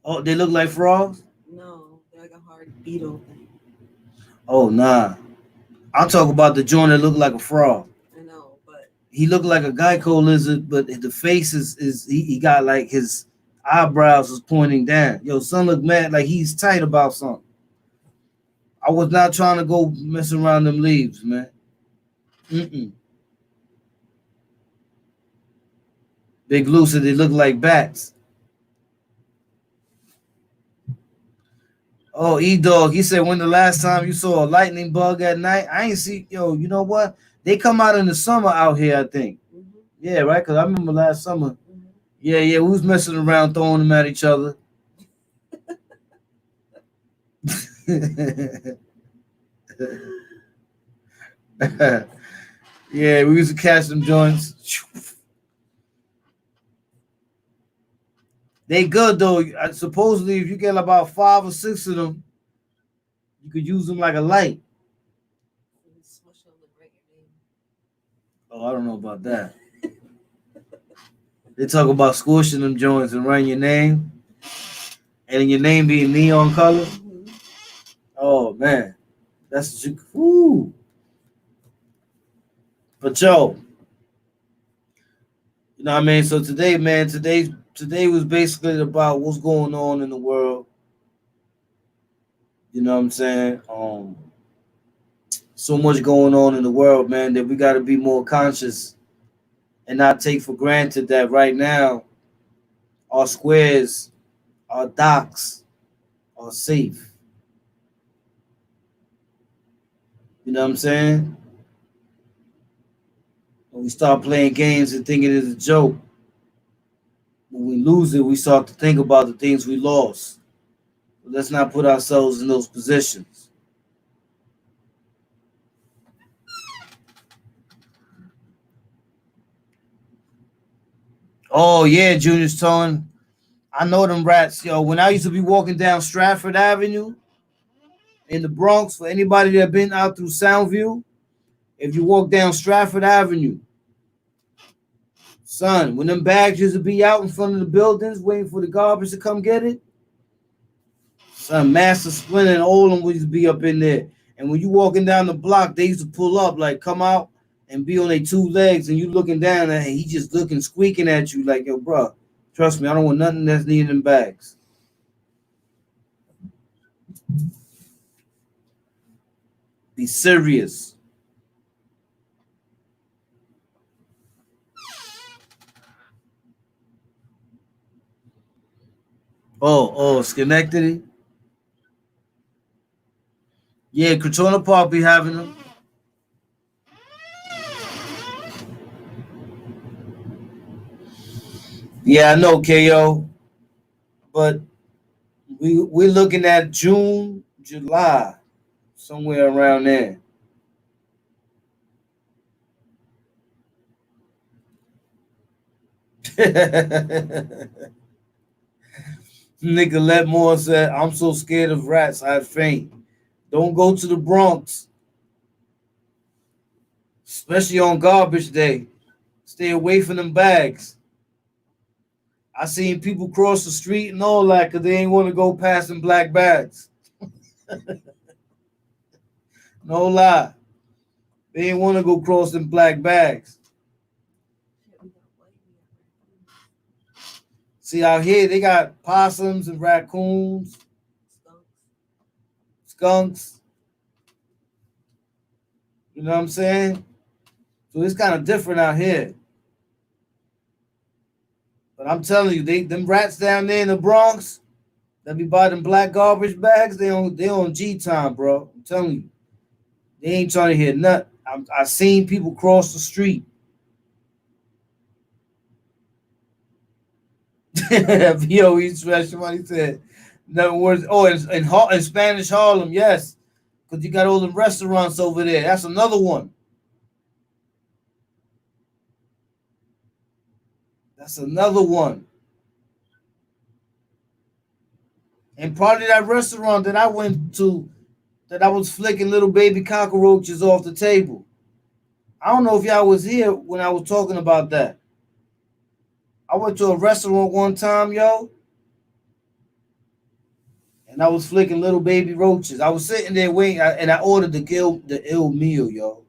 Oh, they look like frogs? No, they're like a hard beetle thing. Oh, nah. I'm talking about the joint that looked like a frog. I know, but he looked like a Geico lizard, but the face is he got like his eyebrows was pointing down. Yo, son looked mad like he's tight about something. I was not trying to go mess around them leaves, man. Big Lucy, they look like bats. Oh, E-Dog, he said, when the last time you saw a lightning bug at night? I ain't see, yo, you know what? They come out in the summer out here, I think. Mm-hmm. Yeah, right? Because I remember last summer. Mm-hmm. Yeah, we was messing around, throwing them at each other. Yeah, we used to catch them joints. They good though. Supposedly, if you get about 5 or 6 of them, you could use them like a light. Oh, I don't know about that. They talk about squishing them joints and writing your name, and your name being neon color. Mm-hmm. Oh man, that's woo. But yo, you know what I mean? So today, man, today was basically about what's going on in the world. You know what I'm saying? So much going on in the world, man, that we got to be more conscious and not take for granted that right now our squares, our docks are safe. You know what I'm saying? When we start playing games and thinking it's a joke, when we lose it, we start to think about the things we lost. But let's not put ourselves in those positions. Oh, yeah, Junior's Tone. I know them rats. Yo, when I used to be walking down Stratford Avenue in the Bronx, for anybody that been out through Soundview, if you walk down Stratford Avenue, son, when them bags used to be out in front of the buildings waiting for the garbage to come get it, son, Master Splinter and all of them used to be up in there. And when you walking down the block, they used to pull up, like come out and be on their 2 legs, and you looking down and he just looking, squeaking at you like, yo, bro, trust me, I don't want nothing that's needed in bags. Be serious. Oh, Schenectady. Yeah, Crotona Park be having them. Yeah, I know, KO. But we're looking at June, July, somewhere around there. Nicolette Moore said, I'm so scared of rats, I'd faint. Don't go to the Bronx, especially on garbage day. Stay away from them bags. I seen people cross the street and all that because they ain't want to go past them black bags. No lie. They ain't want to go cross them black bags. See, out here, they got possums and raccoons, skunks. You know what I'm saying? So it's kind of different out here. But I'm telling you, them rats down there in the Bronx that be buying them black garbage bags, they on G time, bro. I'm telling you, they ain't trying to hear nothing. I seen people cross the street. Yo, he's special. What he said. In other words, in Spanish Harlem, yes, because you got all the restaurants over there. That's another one. That's another one. And part of that restaurant that I went to, that I was flicking little baby cockroaches off the table. I don't know if y'all was here when I was talking about that. I went to a restaurant one time, yo, and I was flicking little baby roaches. I was sitting there waiting, and I ordered the ill meal, yo.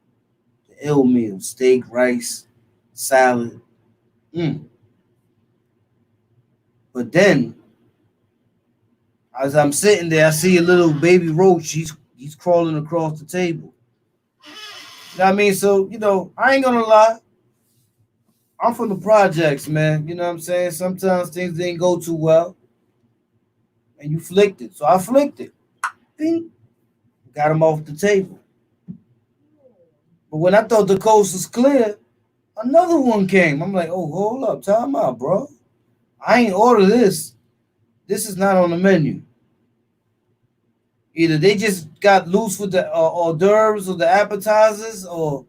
The ill meal, steak, rice, salad. But then, as I'm sitting there, I see a little baby roach. He's crawling across the table. You know what I mean? So, I ain't gonna lie. I'm from the projects, man. You know what I'm saying? Sometimes things didn't go too well. And you flicked it. So I flicked it. Ding. Got him off the table. But when I thought the coast was clear, another one came. I'm like, oh, hold up. Time out, bro. I ain't order this. This is not on the menu. Either they just got loose with the hors d'oeuvres or the appetizers, or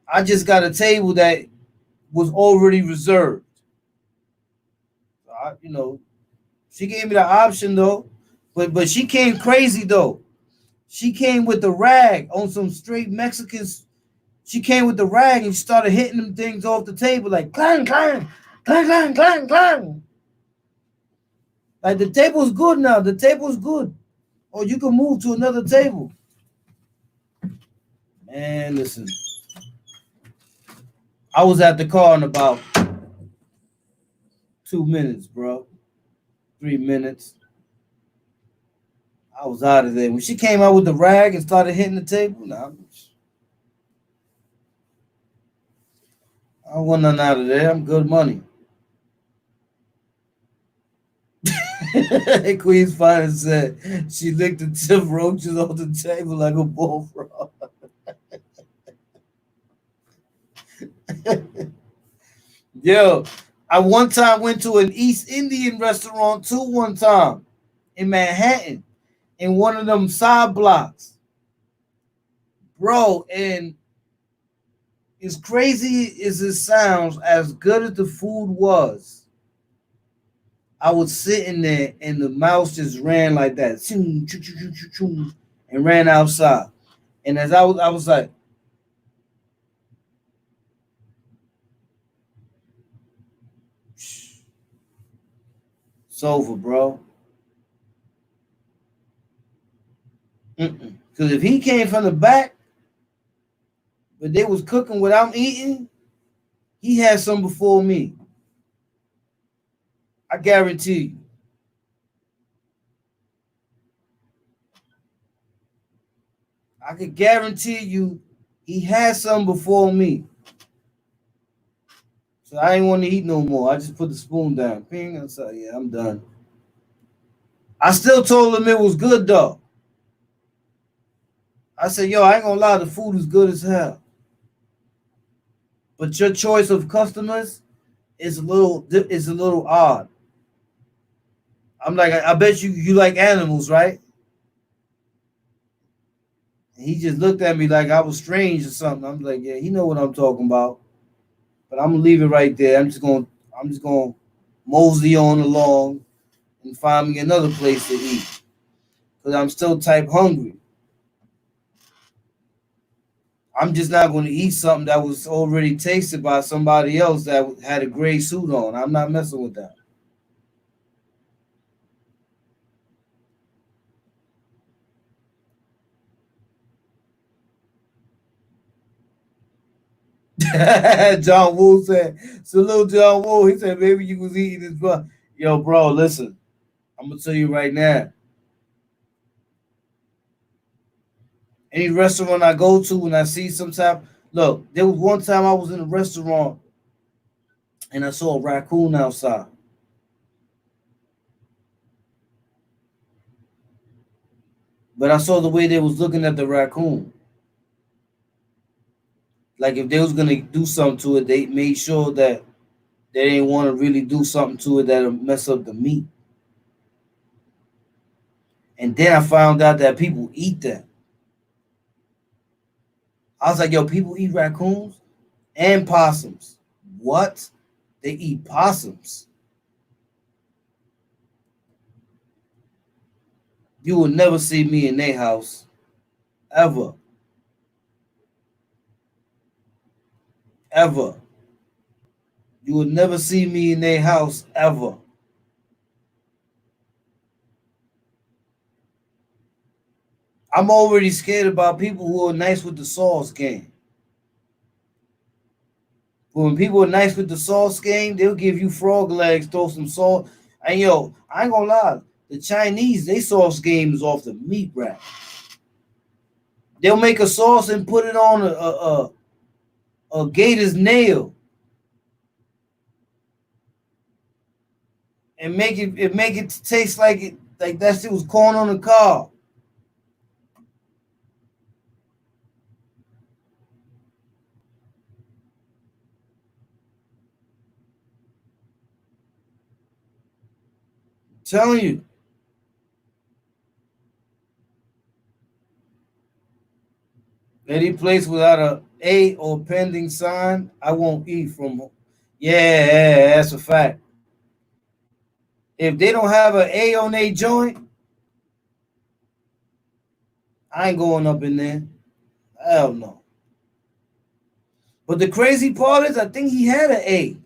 I just got a table that was already reserved. She gave me the option though, but she came crazy though. She came with the rag on some straight Mexicans. She came with the rag and started hitting them things off the table like clang, clang, clang, clang, clang, clang. Like the table's good now. The table's good. Or you can move to another table. Man, listen. I was at the car in about 2 minutes, bro. 3 minutes. I was out of there. When she came out with the rag and started hitting the table, I want nothing out of there. I'm good money. Queen's Finest said she licked the tip roaches off the table like a bullfrog. Yo, I one time went to an East Indian restaurant too one time in Manhattan in one of them side blocks. Bro, and as crazy as it sounds, as good as the food was, I was sitting there and the mouse just ran like that, and ran outside. And as I was like, it's over, bro. Because if he came from the back, but they was cooking what I'm eating, he had some before me. I guarantee you. I could guarantee you he had some before me. So I ain't want to eat no more. I just put the spoon down. Ping. I said, yeah, I'm done. I still told him it was good though. I said, yo, I ain't gonna lie, the food is good as hell. But your choice of customers is a little odd. I'm like, I bet you like animals, right? And he just looked at me like I was strange or something. I'm like, yeah, he know what I'm talking about. But I'm gonna leave it right there. I'm just gonna mosey on along and find me another place to eat. Because I'm still type hungry. I'm just not going to eat something that was already tasted by somebody else that had a gray suit on. I'm not messing with that. John Woo said, salute John Woo. He said, maybe you was eating this blood. Yo, bro, listen. I'm going to tell you right now. Any restaurant I go to, when I see some type, look, there was one time I was in a restaurant and I saw a raccoon outside. But I saw the way they was looking at the raccoon. Like if they was gonna do something to it, they made sure that they didn't want to really do something to it that'll mess up the meat. And then I found out that people eat that. I was like, yo, people eat raccoons and possums. What? They eat possums. You will never see me in their house. Ever. Ever. You will never see me in their house ever. I'm already scared about people who are nice with the sauce game. But when people are nice with the sauce game, they'll give you frog legs, throw some salt. And yo, I ain't gonna lie, the Chinese, they sauce game is off the meat rack. They'll make a sauce and put it on a gator's nail and make it taste like that shit was corn on the cob. I'm telling you. Any place without a or pending sign, I won't eat from. Yeah, that's a fact. If they don't have an A on their joint, I ain't going up in there. Hell no. But the crazy part is, I think he had an A.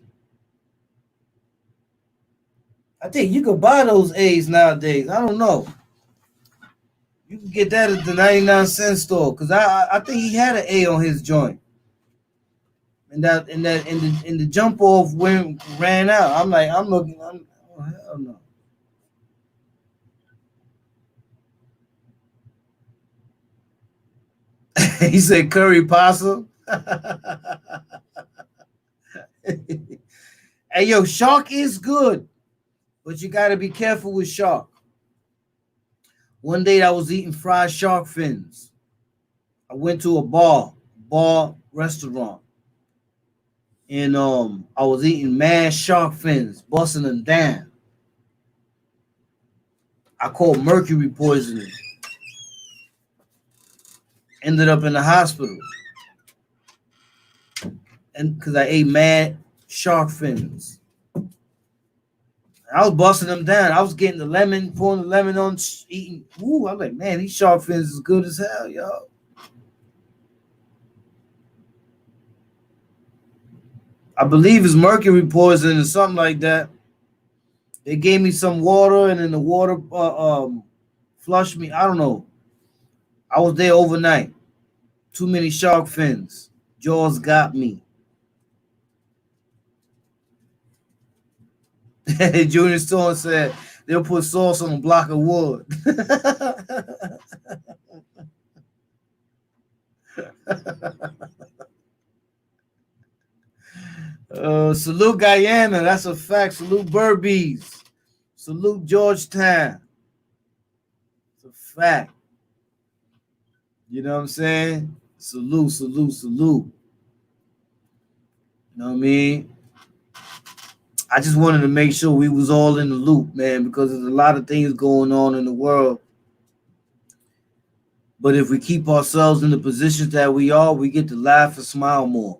I think you could buy those A's nowadays. I don't know. You can get that at the 99-cent store because I think he had an A on his joint. And the jump off ran out. I'm looking. Oh hell no. He said curry possum. Hey yo, shark is good, but you got to be careful with shark. One day I was eating fried shark fins. I went to a bar restaurant, and I was eating mad shark fins, busting them down. I caught mercury poisoning. Ended up in the hospital, and because I ate mad shark fins. I was busting them down. I was getting the lemon, pouring the lemon on, eating. Ooh, I'm like, man, these shark fins is good as hell, yo. I believe it's mercury poisoning or something like that. They gave me some water, and then the water flushed me. I don't know. I was there overnight. Too many shark fins. Jaws got me. Junior Stone said they'll put sauce on a block of wood. Salute Guyana, that's a fact. Salute Burbies. Salute Georgetown. It's a fact. You know what I'm saying? Salute, salute, salute. You know what I mean? I just wanted to make sure we was all in the loop, man, because there's a lot of things going on in the world. But if we keep ourselves in the positions that we are, we get to laugh and smile more.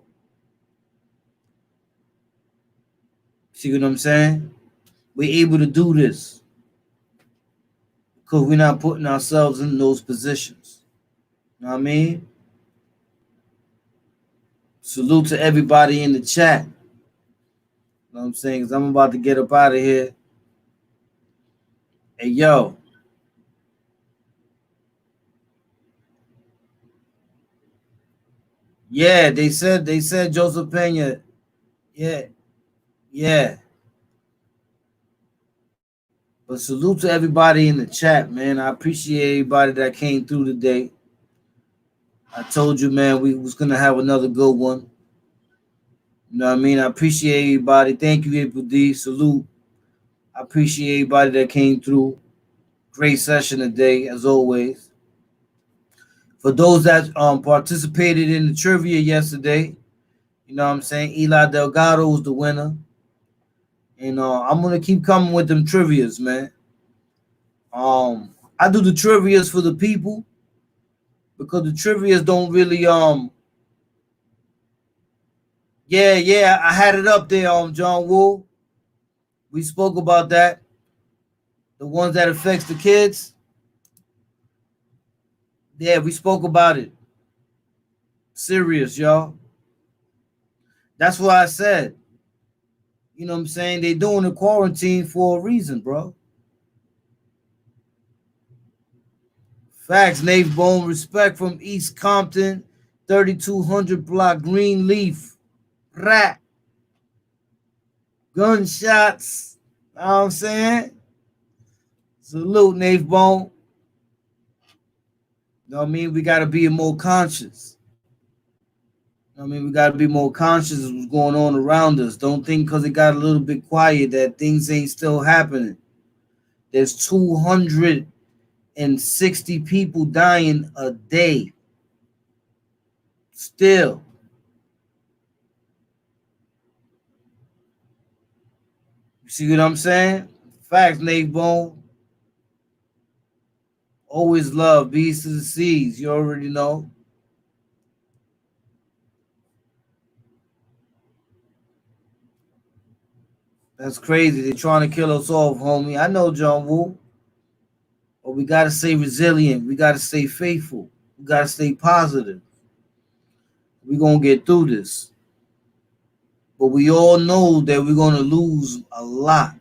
See what I'm saying? We're able to do this because we're not putting ourselves in those positions. You know what I mean? Salute to everybody in the chat. You know what I'm saying? Because I'm about to get up out of here. Hey, yo. Yeah, they said Joseph Pena. Yeah. But salute to everybody in the chat, man. I appreciate everybody that came through today. I told you, man, we was gonna have another good one. You know what I mean? I appreciate everybody. Thank you, April D. Salute. I appreciate everybody that came through. Great session today, as always. For those that participated in the trivia yesterday, you know what I'm saying? Eli Delgado was the winner. And I'm gonna keep coming with them trivias, man. I do the trivias for the people because the trivias don't really yeah, I had it up there, John Woo. We spoke about that. The ones that affects the kids. Yeah, we spoke about it. Serious, y'all. That's what I said. You know what I'm saying? They doing the quarantine for a reason, bro. Facts, Nave Bone. Respect from East Compton, 3200 block, Greenleaf. Rat. Gunshots. You know what I'm saying? Salute, Nave Bone. You know what I mean? We got to be more conscious. You know what I mean? We got to be more conscious of what's going on around us. Don't think because it got a little bit quiet that things ain't still happening. There's 260 people dying a day. Still. You see what I'm saying? Facts, Nate Bone. Always love. Bees to the seas. You already know. That's crazy. They're trying to kill us off, homie. I know, John Woo. But we got to stay resilient. We got to stay faithful. We got to stay positive. We're going to get through this. But we all know that we're going to lose a lot.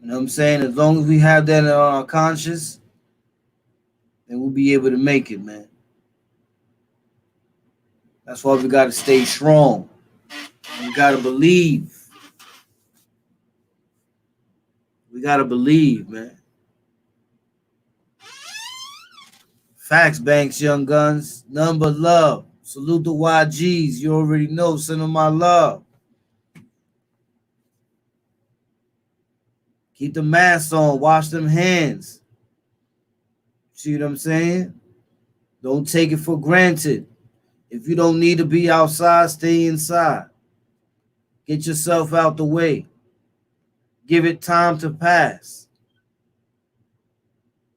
You know what I'm saying? As long as we have that in our conscience, then we'll be able to make it, man. That's why we got to stay strong. We got to believe. We got to believe, man. Facts, Banks, Young Guns. None but love. Salute the YGs. You already know. Send them my love. Keep the mask on. Wash them hands. See what I'm saying? Don't take it for granted. If you don't need to be outside, stay inside. Get yourself out the way. Give it time to pass.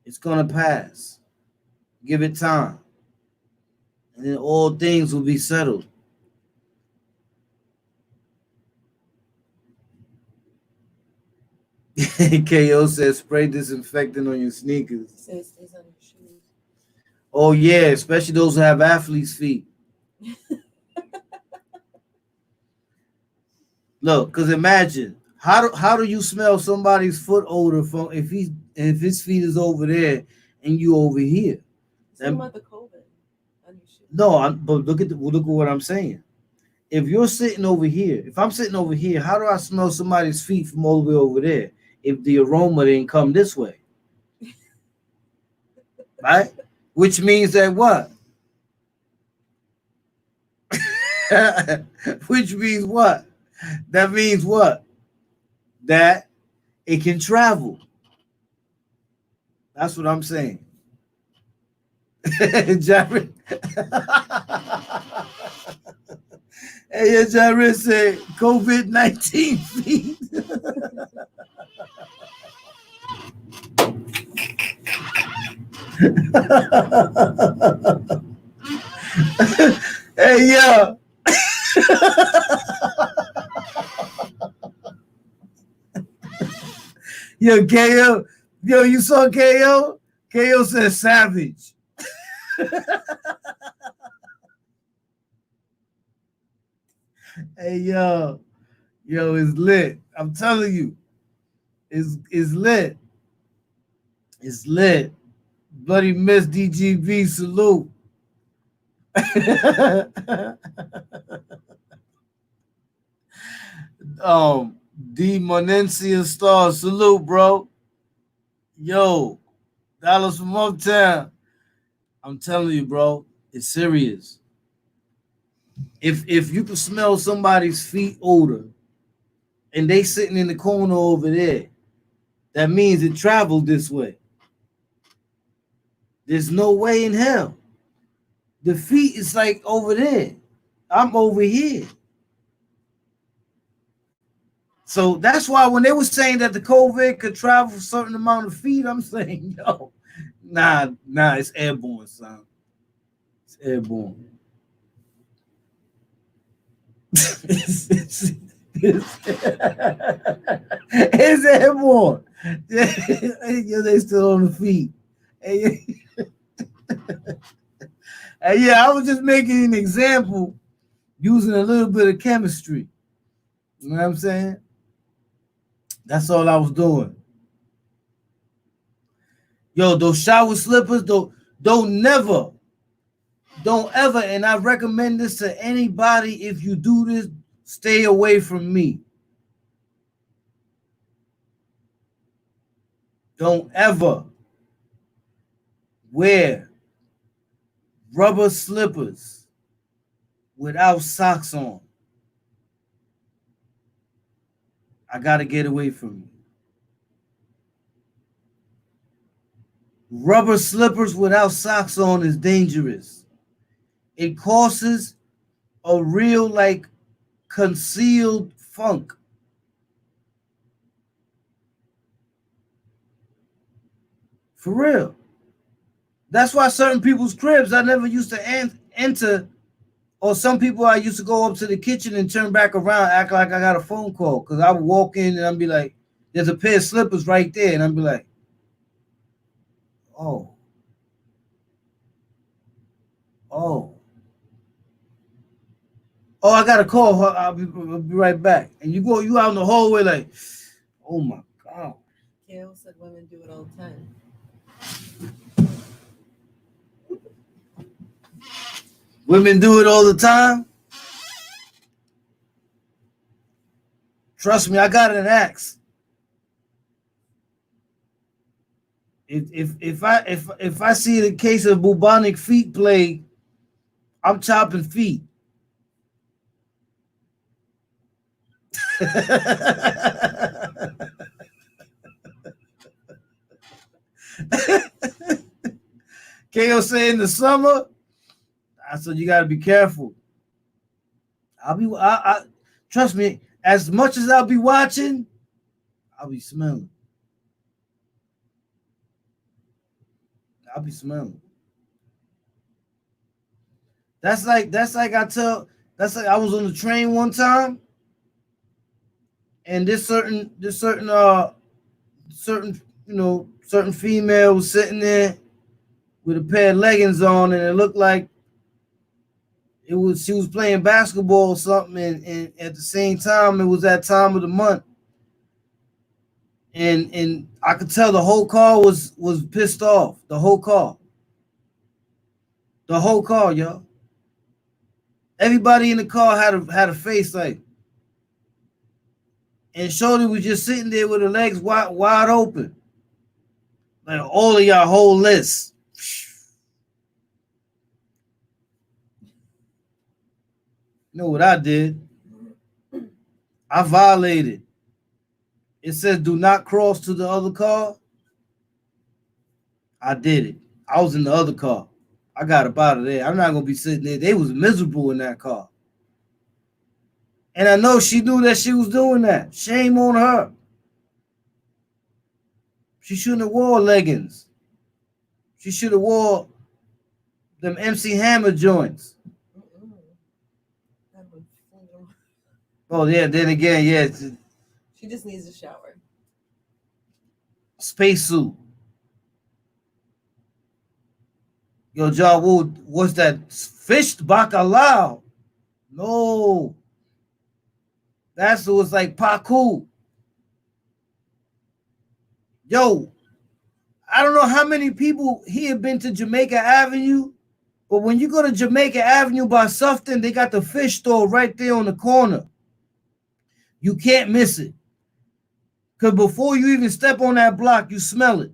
It's going to pass. Give it time. And then all things will be settled. KO says spray disinfectant on your sneakers. It says stays on your shoes. Oh, yeah, especially those who have athlete's feet. Look, because imagine, how do you smell somebody's foot odor from if his feet is over there and you over here? About the COVID on your shoes. No, but look at what I'm saying. If you're sitting over here, if I'm sitting over here, how do I smell somebody's feet from all the way over there if the aroma didn't come this way? Right? Which means that what? Which means what? That means what? That it can travel. That's what I'm saying. Jared. Hey, Jared said COVID-19 feet. Hey, yo. Yo, KO. Yo, you saw KO? KO said savage. Hey, yo. Yo, it's lit. I'm telling you. It's lit. It's lit. Bloody Miss DGB, salute. D Monencia Star, salute, bro. Yo, Dollars from Uptown. I'm telling you, bro, it's serious. If you can smell somebody's feet odor and they sitting in the corner over there, that means it traveled this way. There's no way in hell. The feet is like over there. I'm over here. So that's why when they were saying that the COVID could travel a certain amount of feet, I'm saying, yo, nah, it's airborne, son. It's airborne. it's airborne. Yo, they still on the feet. Hey, yeah, I was just making an example using a little bit of chemistry. You know what I'm saying? That's all I was doing. Yo, those shower slippers, don't ever, and I recommend this to anybody. If you do this, stay away from me. Don't ever wear rubber slippers without socks on. I gotta get away from you. Rubber slippers without socks on is dangerous. It causes a real, like, concealed funk. For real. That's why certain people's cribs I never used to enter, or some people I used to go up to the kitchen and turn back around, act like I got a phone call, because I would walk in and I'd be like, there's a pair of slippers right there, and I'd be like, oh, I got a call. I'll be right back. And you out in the hallway like, oh my God. Gail said women do it all the time. Women do it all the time. Trust me, I got an axe. If I see the case of bubonic feet plague, I'm chopping feet. KO say in the summer, I said you got to be careful. I trust me, as much as I'll be watching, I'll be smelling. That's like I was on the train one time, and this certain female was sitting there with a pair of leggings on, and it looked like she was playing basketball or something, and at the same time it was that time of the month, and I could tell the whole car was pissed off. The whole car, y'all. Everybody in the car had a face like, and Shorty was just sitting there with her legs wide open, like all of y'all whole list. You know what I did? I violated. It says do not cross to the other car. I did it. I was in the other car. I got up out of there. I'm not gonna be sitting there. They was miserable in that car. And I know she knew that she was doing that. Shame on her. She shouldn't have wore leggings. She should have wore them MC Hammer joints. Oh yeah, then again, yeah. She just needs a shower. Spacesuit. Yo, John Wood, what's that? Fish bacalao? No. That's what's like parkour. Yo, I don't know how many people here have been to Jamaica Avenue, but when you go to Jamaica Avenue by Sufton, they got the fish store right there on the corner. You can't miss it. Because before you even step on that block, you smell it.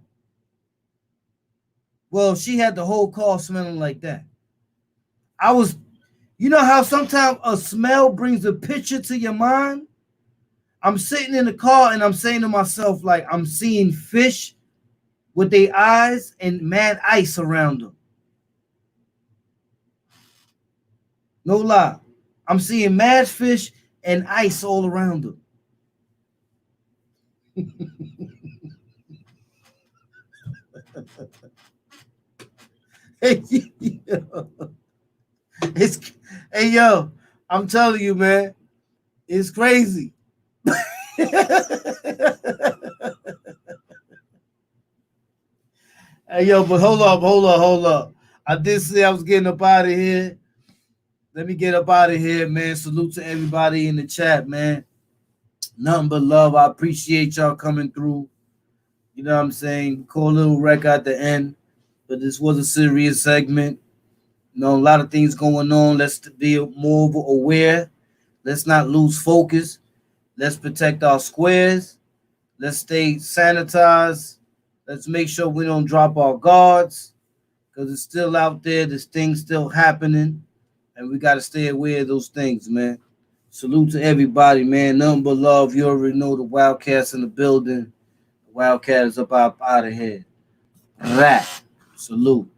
Well, she had the whole car smelling like that. You know how sometimes a smell brings a picture to your mind? I'm sitting in the car and I'm saying to myself, like, I'm seeing fish with their eyes and mad ice around them. No lie. I'm seeing mad fish and ice all around them. Hey, yo, I'm telling you, man, it's crazy. Hey, yo, but hold up. I did say I was getting up out of here. Let me get up out of here, man. Salute to everybody in the chat, man. Nothing but love. I appreciate y'all coming through. You know what I'm saying? Cool little wreck at the end. But this was a serious segment. You know, a lot of things going on. Let's be more aware. Let's not lose focus. Let's protect our squares. Let's stay sanitized. Let's make sure we don't drop our guards because it's still out there. This thing's still happening, and we got to stay aware of those things, man. Salute to everybody, man. Nothing but love. You already know the Wildcats in the building. The Wildcat is up out of here. Salute.